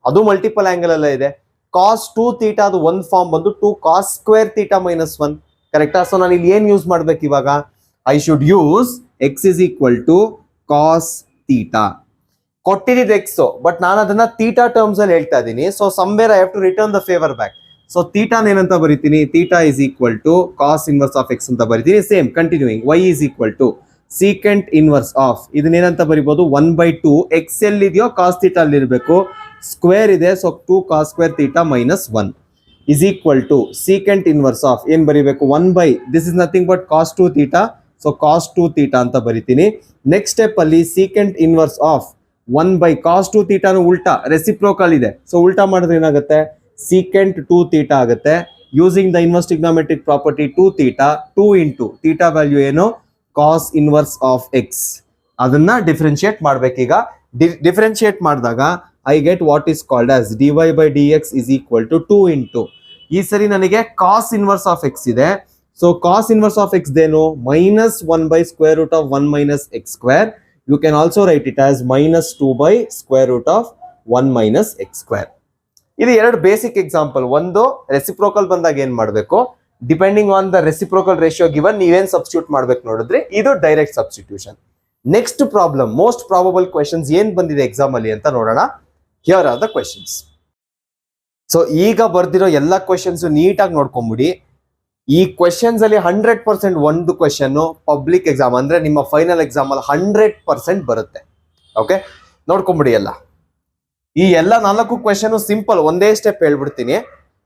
ಅದು ಮಲ್ಟಿಪಲ್ ಆಂಗಲ್ ಅಲ್ಲ ಇದೆ. cos 2 theta ಅದು ಒಂದು ಫಾರ್ಮ್ ಬಂದು 2 cos square theta -1, ಕರೆಕ್ಟಾ? ಸೊ ನಾನು ಇಲ್ಲಿ ಏನ್ ಯೂಸ್ ಮಾಡ್ಬೇಕು ಇವಾಗ? I should use x is equal to cos theta. ಕೊಟ್ಟಿದ್ದು x, ಬಟ್ ನಾನು ಅದನ್ನ theta ಟರ್ಮ್ಸ್ ಅಲ್ಲಿ ಹೇಳ್ತಾ ಇದ್ದೀನಿ. So somewhere I have to return the favor back. So theta ಏನಂತ ಬರೀತೀನಿ? theta is equal to cos inverse of x ಅಂತ ಬರೀತೀನಿ. Same continuing. y is equal to secant inverse of ಇದನ್ನೇನಂತ ಬರಿಬಹುದು? 1 by 2 x ಎಲ್ಲಿದೆಯೋ cos theta ಅಲ್ಲಿ ಇರಬೇಕು. Square ಇದೆ, so 2 cos square theta -1 is equal to secant inverse of ಏನ್ ಬರಿಬೇಕು? 1 by this is nothing but cos 2 theta. So cos 2 theta ಅಂತ ಬರಿತೀನಿ. ನೆಕ್ಸ್ಟ್ ಸ್ಟೆಪ್ ಅಲ್ಲಿ secant inverse of 1 by cos 2 theta ಉಲ್ಟಾ reciprocal ಇದೆ. ಸೊ ಉಲ್ಟಾ ಮಾಡಿದ್ರೆ ಏನಾಗುತ್ತೆ? secant 2 theta ಆಗುತ್ತೆ. Using the inverse trigonometric property 2 theta, 2 into theta value ಏನು? cos inverse of x. ಅದನ್ನ ಡಿಫ್ರೆನ್ಶಿಯೇಟ್ ಮಾಡ್ಬೇಕೀಗ. ಡಿಫ್ರೆನ್ಶಿಯೇಟ್ ಮಾಡಿದಾಗ I get what is called as dy by dx is equal to 2 into ಈ ಸರಿ ನನಗೆ cos inverse of x ಇದೆ. So cos inverse of x ದೇನು? -1 by square root of 1 minus x square. You can also write it as -2 by square root of 1 minus x square. ಇದು ಎರಡು basic example. ಒಂದು reciprocal ಬಂದಾಗ ಏನ್ ಮಾಡಬೇಕು, depending on the reciprocal ratio given ನೀವೇನ್ substitute ಮಾಡ್ಬೇಕು ನೋಡಿದ್ರೆ ಇದು direct substitution. Next problem, most probable questions ಏನ್ ಬಂದಿದೆ ಎಕ್ಸಾಮ್ ಅಲ್ಲಿ ಅಂತ ನೋಡೋಣ. Here are the questions. So ಈಗ ಬರ್ದಿರೋ ಎಲ್ಲ ಕ್ವೆಶನ್ಸ್ ನೀಟಾಗಿ ನೋಡ್ಕೊಂಬಿಡಿ. ಈ ಕ್ವೆಶನ್ಸ್ ಅಲ್ಲಿ 100% ಒಂದು ಕ್ವೆಶನ್ ಪಬ್ಲಿಕ್ ಎಕ್ಸಾಮ್ ಅಂದ್ರೆ ನಿಮ್ಮ ಫೈನಲ್ ಎಕ್ಸಾಮ್ ಅಲ್ಲಿ 100% ಬರುತ್ತೆ. ಓಕೆ, ನೋಡ್ಕೊಂಬಿಡಿ ಎಲ್ಲ. ಈ ಎಲ್ಲ 4 ಕ್ವೆಶನ್ ಸಿಂಪಲ್, ಒಂದೇ ಸ್ಟೆಪ್ ಹೇಳ್ಬಿಡ್ತೀನಿ.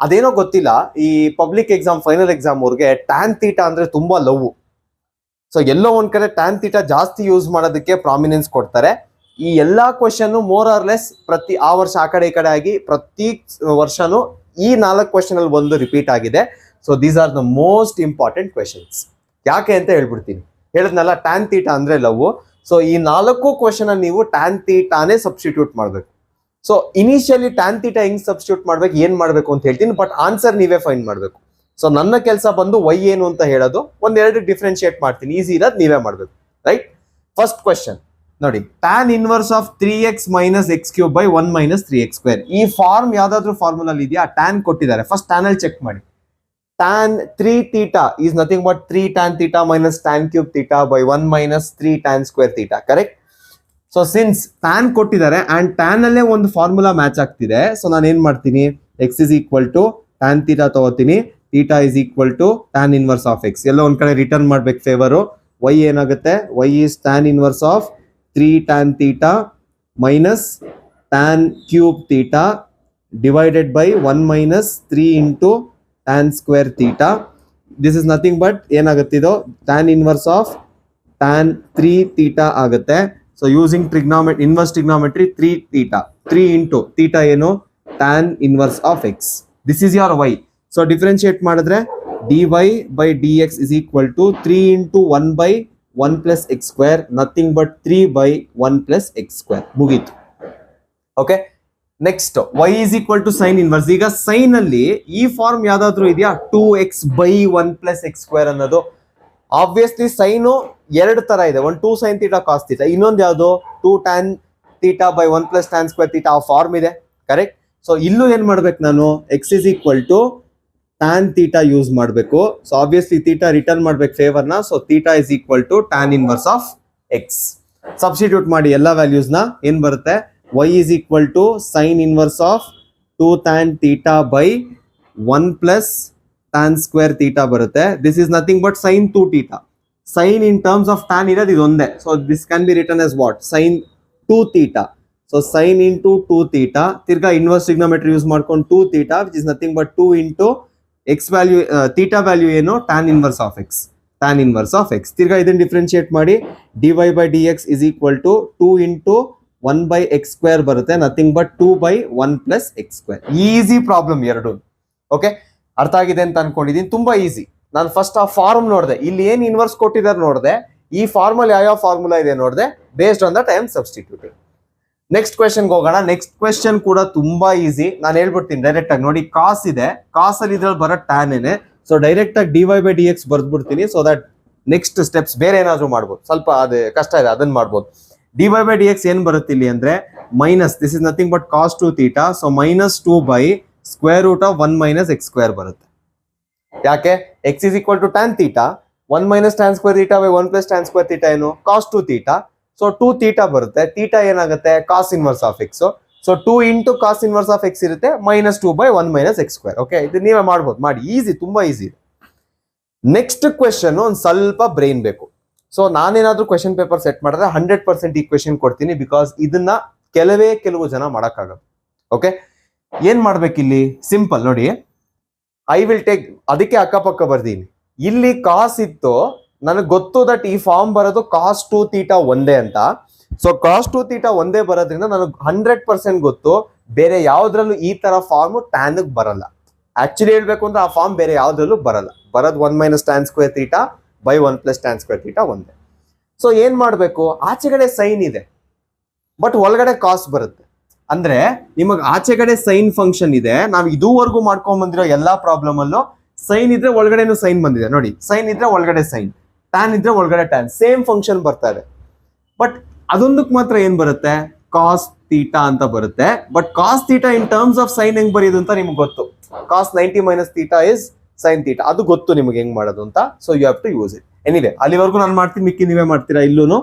ಅದೇನೋ ಗೊತ್ತಿಲ್ಲ, ಈ ಪಬ್ಲಿಕ್ ಎಕ್ಸಾಮ್ ಫೈನಲ್ ಎಕ್ಸಾಮ್ ಅವ್ರಿಗೆ ಟ್ಯಾನ್ ಥೀಟಾ ಅಂದ್ರೆ ತುಂಬಾ ಲವ್. ಸೊ ಎಲ್ಲೋ ಒಂದ್ ಕಡೆ ಟ್ಯಾನ್ ಥೀಟಾ ಜಾಸ್ತಿ ಯೂಸ್ ಮಾಡೋದಕ್ಕೆ ಪ್ರಾಮಿನೆನ್ಸ್ ಕೊಡ್ತಾರೆ. ಈ ಎಲ್ಲಾ ಕ್ವೆಶನ್ ಮೋರ್ ಆರ್ ಲೆಸ್ ಪ್ರತಿ ಆ ವರ್ಷ ಆ ಕಡೆ ಈ ಕಡೆ ಆಗಿ ಪ್ರತಿ ವರ್ಷನೂ ಈ 4 ಕ್ವೆಶನ್ ಅಲ್ಲಿ ಒಂದು ರಿಪೀಟ್ ಆಗಿದೆ. So these are the most important questions. ಯಾಕೆ ಅಂತ ಹೇಳ್ಬಿಡ್ತೀನಿ. ಹೇಳಿದ್ನಲ್ಲ ಟ್ಯಾನ್ ಥೀಟಾ ಅಂದ್ರೆ ಲವ್. ಸೊ ಈ 4 ಕ್ವೆಶನ್ ಅಲ್ಲಿ ನೀವು ಟ್ಯಾನ್ ಥೀಟಾನೇ ಸಬ್ಸ್ಟಿಟ್ಯೂಟ್ ಮಾಡ್ಬೇಕು. ಸೊ ಇನಿಷಿಯಲಿ ಟ್ಯಾನ್ ಥೀಟಾ ಹೆಂಗ್ ಸಬ್ಸ್ಟಿಟ್ಯೂಟ್ ಮಾಡ್ಬೇಕು, ಏನ್ ಮಾಡ್ಬೇಕು ಅಂತ ಹೇಳ್ತೀನಿ, ಬಟ್ ಆನ್ಸರ್ ನೀವೇ ಫೈಂಡ್ ಮಾಡ್ಬೇಕು. ಸೊ ನನ್ನ ಕೆಲಸ ಬಂದು y ಏನು ಅಂತ ಹೇಳೋದು, ಒಂದೆರಡು ಡಿಫ್ರೆನ್ಶಿಯೇಟ್ ಮಾಡ್ತೀನಿ, ಈಸಿ ಇರೋದು ನೀವೇ ಮಾಡ್ಬೇಕು, ರೈಟ್? ಫಸ್ಟ್ ಕ್ವೆಶನ್ ನೋಡಿ, tan inverse of 3x - x³ by 1 - 3x². ಈ ಫಾರ್ಮ್ ಯಾವ್ದಾದ್ರು ಫಾರ್ಮುಲಾ ಇದೆಯಾ? ಟ್ಯಾನ್ ಕೊಟ್ಟಿದ್ದಾರೆ, ಫಸ್ಟ್ ಟ್ಯಾನ್ ಅಲ್ಲಿ ಚೆಕ್ ಮಾಡಿ. tan 3 theta is nothing but 3 tan theta minus tan cube theta by 1 minus 3 tan square theta, correct? So since tan ಕೊಟ್ಟಿದ್ದಾರೆ and tan ಅಲ್ಲೇ ಒಂದು formula match ಆಗ್ತಿದೆ, ಸೊ ನಾನು ಏನ್ ಮಾಡ್ತೀನಿ, x is equal to tan theta ತಗೋತೀನಿ, theta is equal to tan inverse of x. ಎಲ್ಲ ಒಂದ್ ಕಡೆ ರಿಟರ್ನ್ ಮಾಡ್ಬೇಕು ಫೇವರು. y ಏನಾಗುತ್ತೆ? y is tan inverse of 3 tan theta minus tan cube theta divided by 1 minus 3 into tan square theta. This is nothing but ಏನಾಗುತ್ತಿದೋ tan inverse of tan 3 theta ಆಗುತ್ತೆ. So using inverse trigonometry 3 theta 3 into theta ಏನು tan inverse of x. This is your y. So differentiate ಮಾಡಿದ್ರೆ dy by dx is equal to 3 into 1 by 1 plus x square, nothing but 3 by 1 plus x square. ಮುಗೀತು. Okay, next y is equal to sin inverse. ಈಗ sign ಅಲ್ಲಿ ಈ form ಯಾವ್ದಾದ್ರು ಇದೆಯಾ 2x by 1 plus x square ಅನ್ನೋದು? Obviously sign ಎರಡು ತರ ಇದೆ, ಒಂದು 2 sin theta cos theta, ಇನ್ನೊಂದು ಯಾವುದು 2 tan theta by 1 plus tan square theta. ಆ ಫಾರ್ಮ್ ಇದೆ, ಕರೆಕ್ಟ್. ಸೊ ಇಲ್ಲೂ ಏನ್ ಮಾಡ್ಬೇಕು ನಾನು, x is equal to tan theta use ಮಾಡಬೇಕು. ಸೊ ಆಬ್ವಿಯಸ್ಲಿ theta ರಿಟರ್ನ್ ಮಾಡ್ಬೇಕು ಫೇವರ್ ನ. So theta is equal to tan inverse of x. Substitute ಮಾಡಿ ಎಲ್ಲ ವ್ಯಾಲ್ಯೂಸ್ ನ, ಏನ್ ಬರುತ್ತೆ, y is equal to sin inverse of 2 tan theta by 1 plus tan square theta ಬರುತ್ತೆ. This is nothing but sin 2 theta. Sin in terms of tan ಇರೋದು ಇದೊಂದೇ. So this can be written as what? Sin 2 theta. So sin into 2 theta, ತಿರ್ಗಾ inverse trigonometry use ಮಾಡ್ಕೊಂಡು 2 theta, which is nothing but 2 into x value, theta value ಏನು, tan inverse of x. Tan inverse of x. ತಿರ್ಗಾ ಇದನ್ನ differentiate ಮಾಡಿ dy by dx is equal to 2 into 1 by x square ಬರುತ್ತೆ, nothing but 2 by 1 plus x square. Easy problem ಎರಡು. Okay, ಅರ್ಥ ಆಗಿದೆ ಅಂತ ಅನ್ಕೊಂಡಿದೀನಿ. ತುಂಬಾ ಈಸಿ. ನಾನು ಫಸ್ಟ್ ಆ ಫಾರ್ಮ್ ನೋಡಿದೆ, ಇಲ್ಲಿ ಏನ್ ಇನ್ವರ್ಸ್ ಕೊಟ್ಟಿದ್ದಾರೆ ನೋಡಿದೆ, ಈ ಫಾರ್ಮಲ್ ಯಾವ ಫಾರ್ಮುಲಾ ಇದೆ ನೋಡಿದೆ, based on that I am substituting. Next ಕ್ವೆಶ್ಚನ್ಗೆ ಹೋಗೋಣ. ನೆಕ್ಸ್ಟ್ ಕ್ವೆಶ್ಚನ್ ಕೂಡ ತುಂಬಾ ಈಸಿ. ನಾನು ಹೇಳ್ಬಿಡ್ತೀನಿ ಡೈರೆಕ್ಟ್ ಆಗಿ. ನೋಡಿ, ಕಾಸ್ ಇದೆ, ಕಾಸ್ ಅಲ್ಲಿ ಇದ್ರಲ್ಲಿ ಬರೋ ಟ್ಯಾನ್ ಏನೆ. ಸೊ ಡೈರೆಕ್ಟ್ ಆಗಿ dy by dx ಬರ್ದ್ಬಿಡ್ತೀನಿ. ಸೊ ದಟ್ ನೆಕ್ಸ್ಟ್ ಸ್ಟೆಪ್ಸ್ ಬೇರೆ ಏನಾದ್ರು ಮಾಡ್ಬೋದು, ಸ್ವಲ್ಪ ಅದು ಕಷ್ಟ ಇದೆ, ಅದನ್ನ ಮಾಡ್ಬೋದು. dy by dx ಏನ್ ಬರುತ್ತೆ ಇಲ್ಲಿ ಅಂದ್ರೆ minus, this is nothing but cos 2 theta. So minus 2 by square root of 1 minus x square ಬರುತ್ತೆ. ಯಾಕೆ, x is equal to tan theta, 1 minus tan square theta by 1 plus tan square theta ಏನು, cos 2 theta. So 2 theta ಬರುತ್ತೆ, theta ಏನಾಗುತ್ತೆ, cos inverse of x. So 2 into cos inverse of x ಇರುತ್ತೆ, minus 2 by 1 minus x square. Okay, ಇದು ನೀವೇ ಮಾಡ್ಬೋದು, ಮಾಡಿ, easy, ತುಂಬಾ easy ಇದೆ. ನೆಕ್ಸ್ಟ್ ಕ್ವೆಶ್ಚನ್ ಒಂದು ಸ್ವಲ್ಪ ಬ್ರೈನ್ ಬೇಕು. ಸೊ ನಾನೇನಾದ್ರೂ ಕ್ವೆಶ್ಚನ್ ಪೇಪರ್ ಸೆಟ್ ಮಾಡಿದ್ರೆ 100% ಈ ಕ್ವೆಶ್ಚನ್ ಕೊಡ್ತೀನಿ, ಬಿಕಾಸ್ ಇದನ್ನ ಕೆಲವು ಜನ ಮಾಡಕ್ಕಾಗಲ್ಲ. ಓಕೆ, ಏನ್ ಮಾಡ್ಬೇಕಿಲ್ಲಿ, ಸಿಂಪಲ್ ನೋಡಿ, ಐ ವಿಲ್ ಟೇಕ್, ಅದಕ್ಕೆ ಅಕ್ಕಪಕ್ಕ ಬರ್ದೀನಿ. ಇಲ್ಲಿ ಕಾಸ್ ಇತ್ತು, ನನಗೆ ಗೊತ್ತು ದಟ್ ಈ ಫಾರ್ಮ್ ಬರೋದು cos 2 theta ಒಂದೇ ಅಂತ. ಸೊ cos 2 theta ಒಂದೇ ಬರೋದ್ರಿಂದ ನನಗೆ 100% ಗೊತ್ತು, ಬೇರೆ ಯಾವ್ದ್ರಲ್ಲೂ ಈ ತರ ಫಾರ್ಮ್ ಟ್ಯಾನ್ ಬರಲ್ಲ. ಆಕ್ಚುಲಿ ಹೇಳ್ಬೇಕು ಅಂದ್ರೆ ಆ ಫಾರ್ಮ್ ಬೇರೆ ಯಾವ್ದ್ರಲ್ಲೂ ಬರಲ್ಲ, ಬರೋದು 1 minus tan square theta by 1 plus tan square theta ಒಂದೇ. ಸೊ ಏನ್ ಮಾಡ್ಬೇಕು, ಆಚೆಗಡೆ ಸೈನ್ ಇದೆ ಬಟ್ ಒಳಗಡೆ ಕಾಸ್ ಬರುತ್ತೆ. ಅಂದ್ರೆ ನಿಮಗೆ ಆಚೆಗಡೆ ಸೈನ್ ಫಂಕ್ಷನ್ ಇದೆ, ನಾವು ಇದುವರೆಗೂ ಮಾಡ್ಕೊಂಡ್ ಬಂದಿರೋ ಎಲ್ಲಾ ಪ್ರಾಬ್ಲಮ್ ಅಲ್ಲೂ ಸೈನ್ ಇದ್ರೆ ಒಳಗಡೆನು ಸೈನ್ ಬಂದಿದೆ. ನೋಡಿ, ಸೈನ್ ಇದ್ರೆ ಒಳಗಡೆ ಸೈನ್, ಟ್ಯಾನ್ ಇದ್ರೆ ಒಳಗಡೆ ಟ್ಯಾನ್, ಸೇಮ್ ಫಂಕ್ಷನ್ ಬರ್ತಾ ಇದೆ. ಬಟ್ ಅದೊಂದಕ್ಕೆ ಮಾತ್ರ ಏನ್ ಬರುತ್ತೆ, ಕಾಸ್ ಥೀಟಾ ಅಂತ ಬರುತ್ತೆ. But cos theta in terms of sine ಹೆಂಗ್ ಬರೆಯೋದು ಅಂತ ನಿಮ್ಗೆ ಗೊತ್ತು. ಕಾಸ್ 90 minus theta is sin theta, ಅದು ಗೊತ್ತು ನಿಮ್ಗೆ ಹೆಂಗ್ ಮಾಡೋದು ಅಂತ. So you have to use it. Anyway, ಅಲ್ಲಿವರೆಗೂ ನಾನು ಮಾಡ್ತೀನಿ, ಮಿಕ್ಕಿ ನೀವೇ ಮಾಡ್ತೀರಾ. ಇಲ್ಲೂ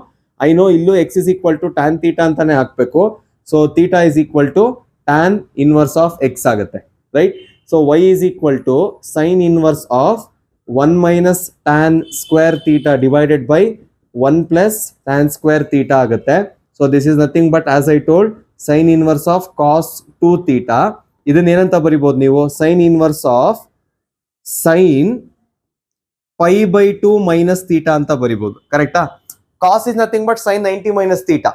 ಐ ನೋ, ಇಲ್ಲೂ x is equal to tan theta ಅಂತಾನೆ ಹಾಕ್ಬೇಕು. So theta is equal to tan inverse of x ಆಗುತ್ತೆ, right. So y is equal to sin inverse of 1 minus tan square theta divided by 1 plus tan square theta ಆಗುತ್ತೆ. So this is nothing but as I told sin inverse of cos 2 theta. ಇದನ್ನ ಏನಂತ ಬರಿಬಹುದು ನೀವು, sin inverse of sin pi by 2 minus theta ಅಂತ ಬರಿಬಹುದು, ಕರೆಕ್ಟಾ. cos is nothing but sin 90 minus theta,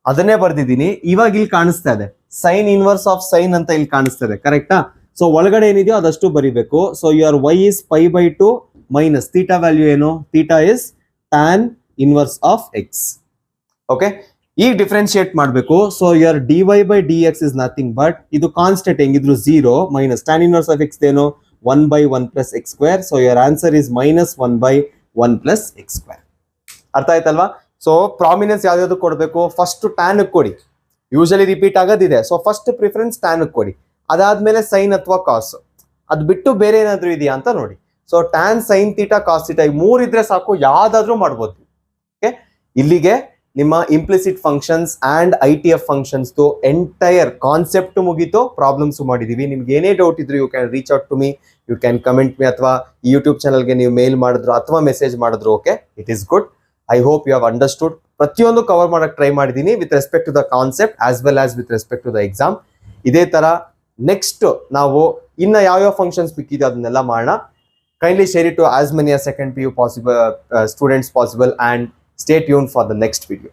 ಅದನ್ನೇ ಬರ್ದಿದ್ದೀನಿ. ಇವಾಗ ಇಲ್ಲಿ ಕಾಣಿಸ್ತಾ ಇದೆ sin inverse of sin ಅಂತ ಇಲ್ಲಿ ಕಾಣಿಸ್ತಾ ಇದೆ, ಕರೆಕ್ಟಾ. ಸೊ ಒಳಗಡೆ ಏನಿದೆಯೋ ಅದಷ್ಟು ಬರಿಬೇಕು. So your y is pi by 2 minus theta value ಏನು, theta is tan inverse of x. Okay, ಈಗ ಡಿಫ್ರೆನ್ಶಿಯೇಟ್ ಮಾಡಬೇಕು. So your dy by dx is nothing but, ಇದು ಕಾನ್ಸ್ಟೆಂಟ್ ಹೆಂಗಿದ್ರು 0 minus tan inverse of x ಏನು 1 by 1 plus x square. So your answer is minus 1 by 1 plus x square. ಅರ್ಥ ಆಯ್ತಲ್ವಾ. So prominence ಯಾವ್ದು ಕೊಡಬೇಕು, first tan ಕೊಡಿ, usually repeat ಆಗೋದಿದೆ. So first preference tan ಕೊಡಿ, ಅದಾದ್ಮೇಲೆ ಸೈನ್ ಅಥವಾ ಕಾಸ್, ಅದ್ ಬಿಟ್ಟು ಬೇರೆ ಏನಾದ್ರು ಇದೆಯಾ ಅಂತ ನೋಡಿ. So tan, sine theta, cos theta, ಈ 3 ಇದ್ರೆ ಸಾಕು, ಯಾವ್ದಾದ್ರೂ ಮಾಡ್ಬೋದು. ಓಕೆ, ಇಲ್ಲಿಗೆ ನಿಮ್ಮ implicit functions and ITF functions entire concept ಮುಗೀತು, ಪ್ರಾಬ್ಲಮ್ಸ್ ಮಾಡಿದೀವಿ. ನಿಮ್ಗೆ ಏನೇ ಡೌಟ್ ಇದ್ರು you can reach out to me, you can comment me, ಅಥವಾ ಯೂಟ್ಯೂಬ್ ಚಾನಲ್ಗೆ ನೀವು ಮೇಲ್ ಮಾಡಿದ್ರು ಅಥವಾ ಮೆಸೇಜ್ ಮಾಡಿದ್ರು. Okay, it is good. I hope you have understood. ಪ್ರತಿಯೊಂದು ಕವರ್ ಮಾಡಕ್ ಟ್ರೈ ಮಾಡಿದ್ದೀನಿ with respect to the concept as well as with respect to the exam. ಇದೇ ತರ ನೆಕ್ಸ್ಟ್ ನಾವು ಇನ್ನ ಯಾವ ಫಂಕ್ಷನ್ಸ್ ಬಿಕ್ಕಿದೆ ಅದನ್ನೆಲ್ಲ ಮಾಡೋಣ. Kindly share it to as many second PU possible students possible and stay tuned for the next video.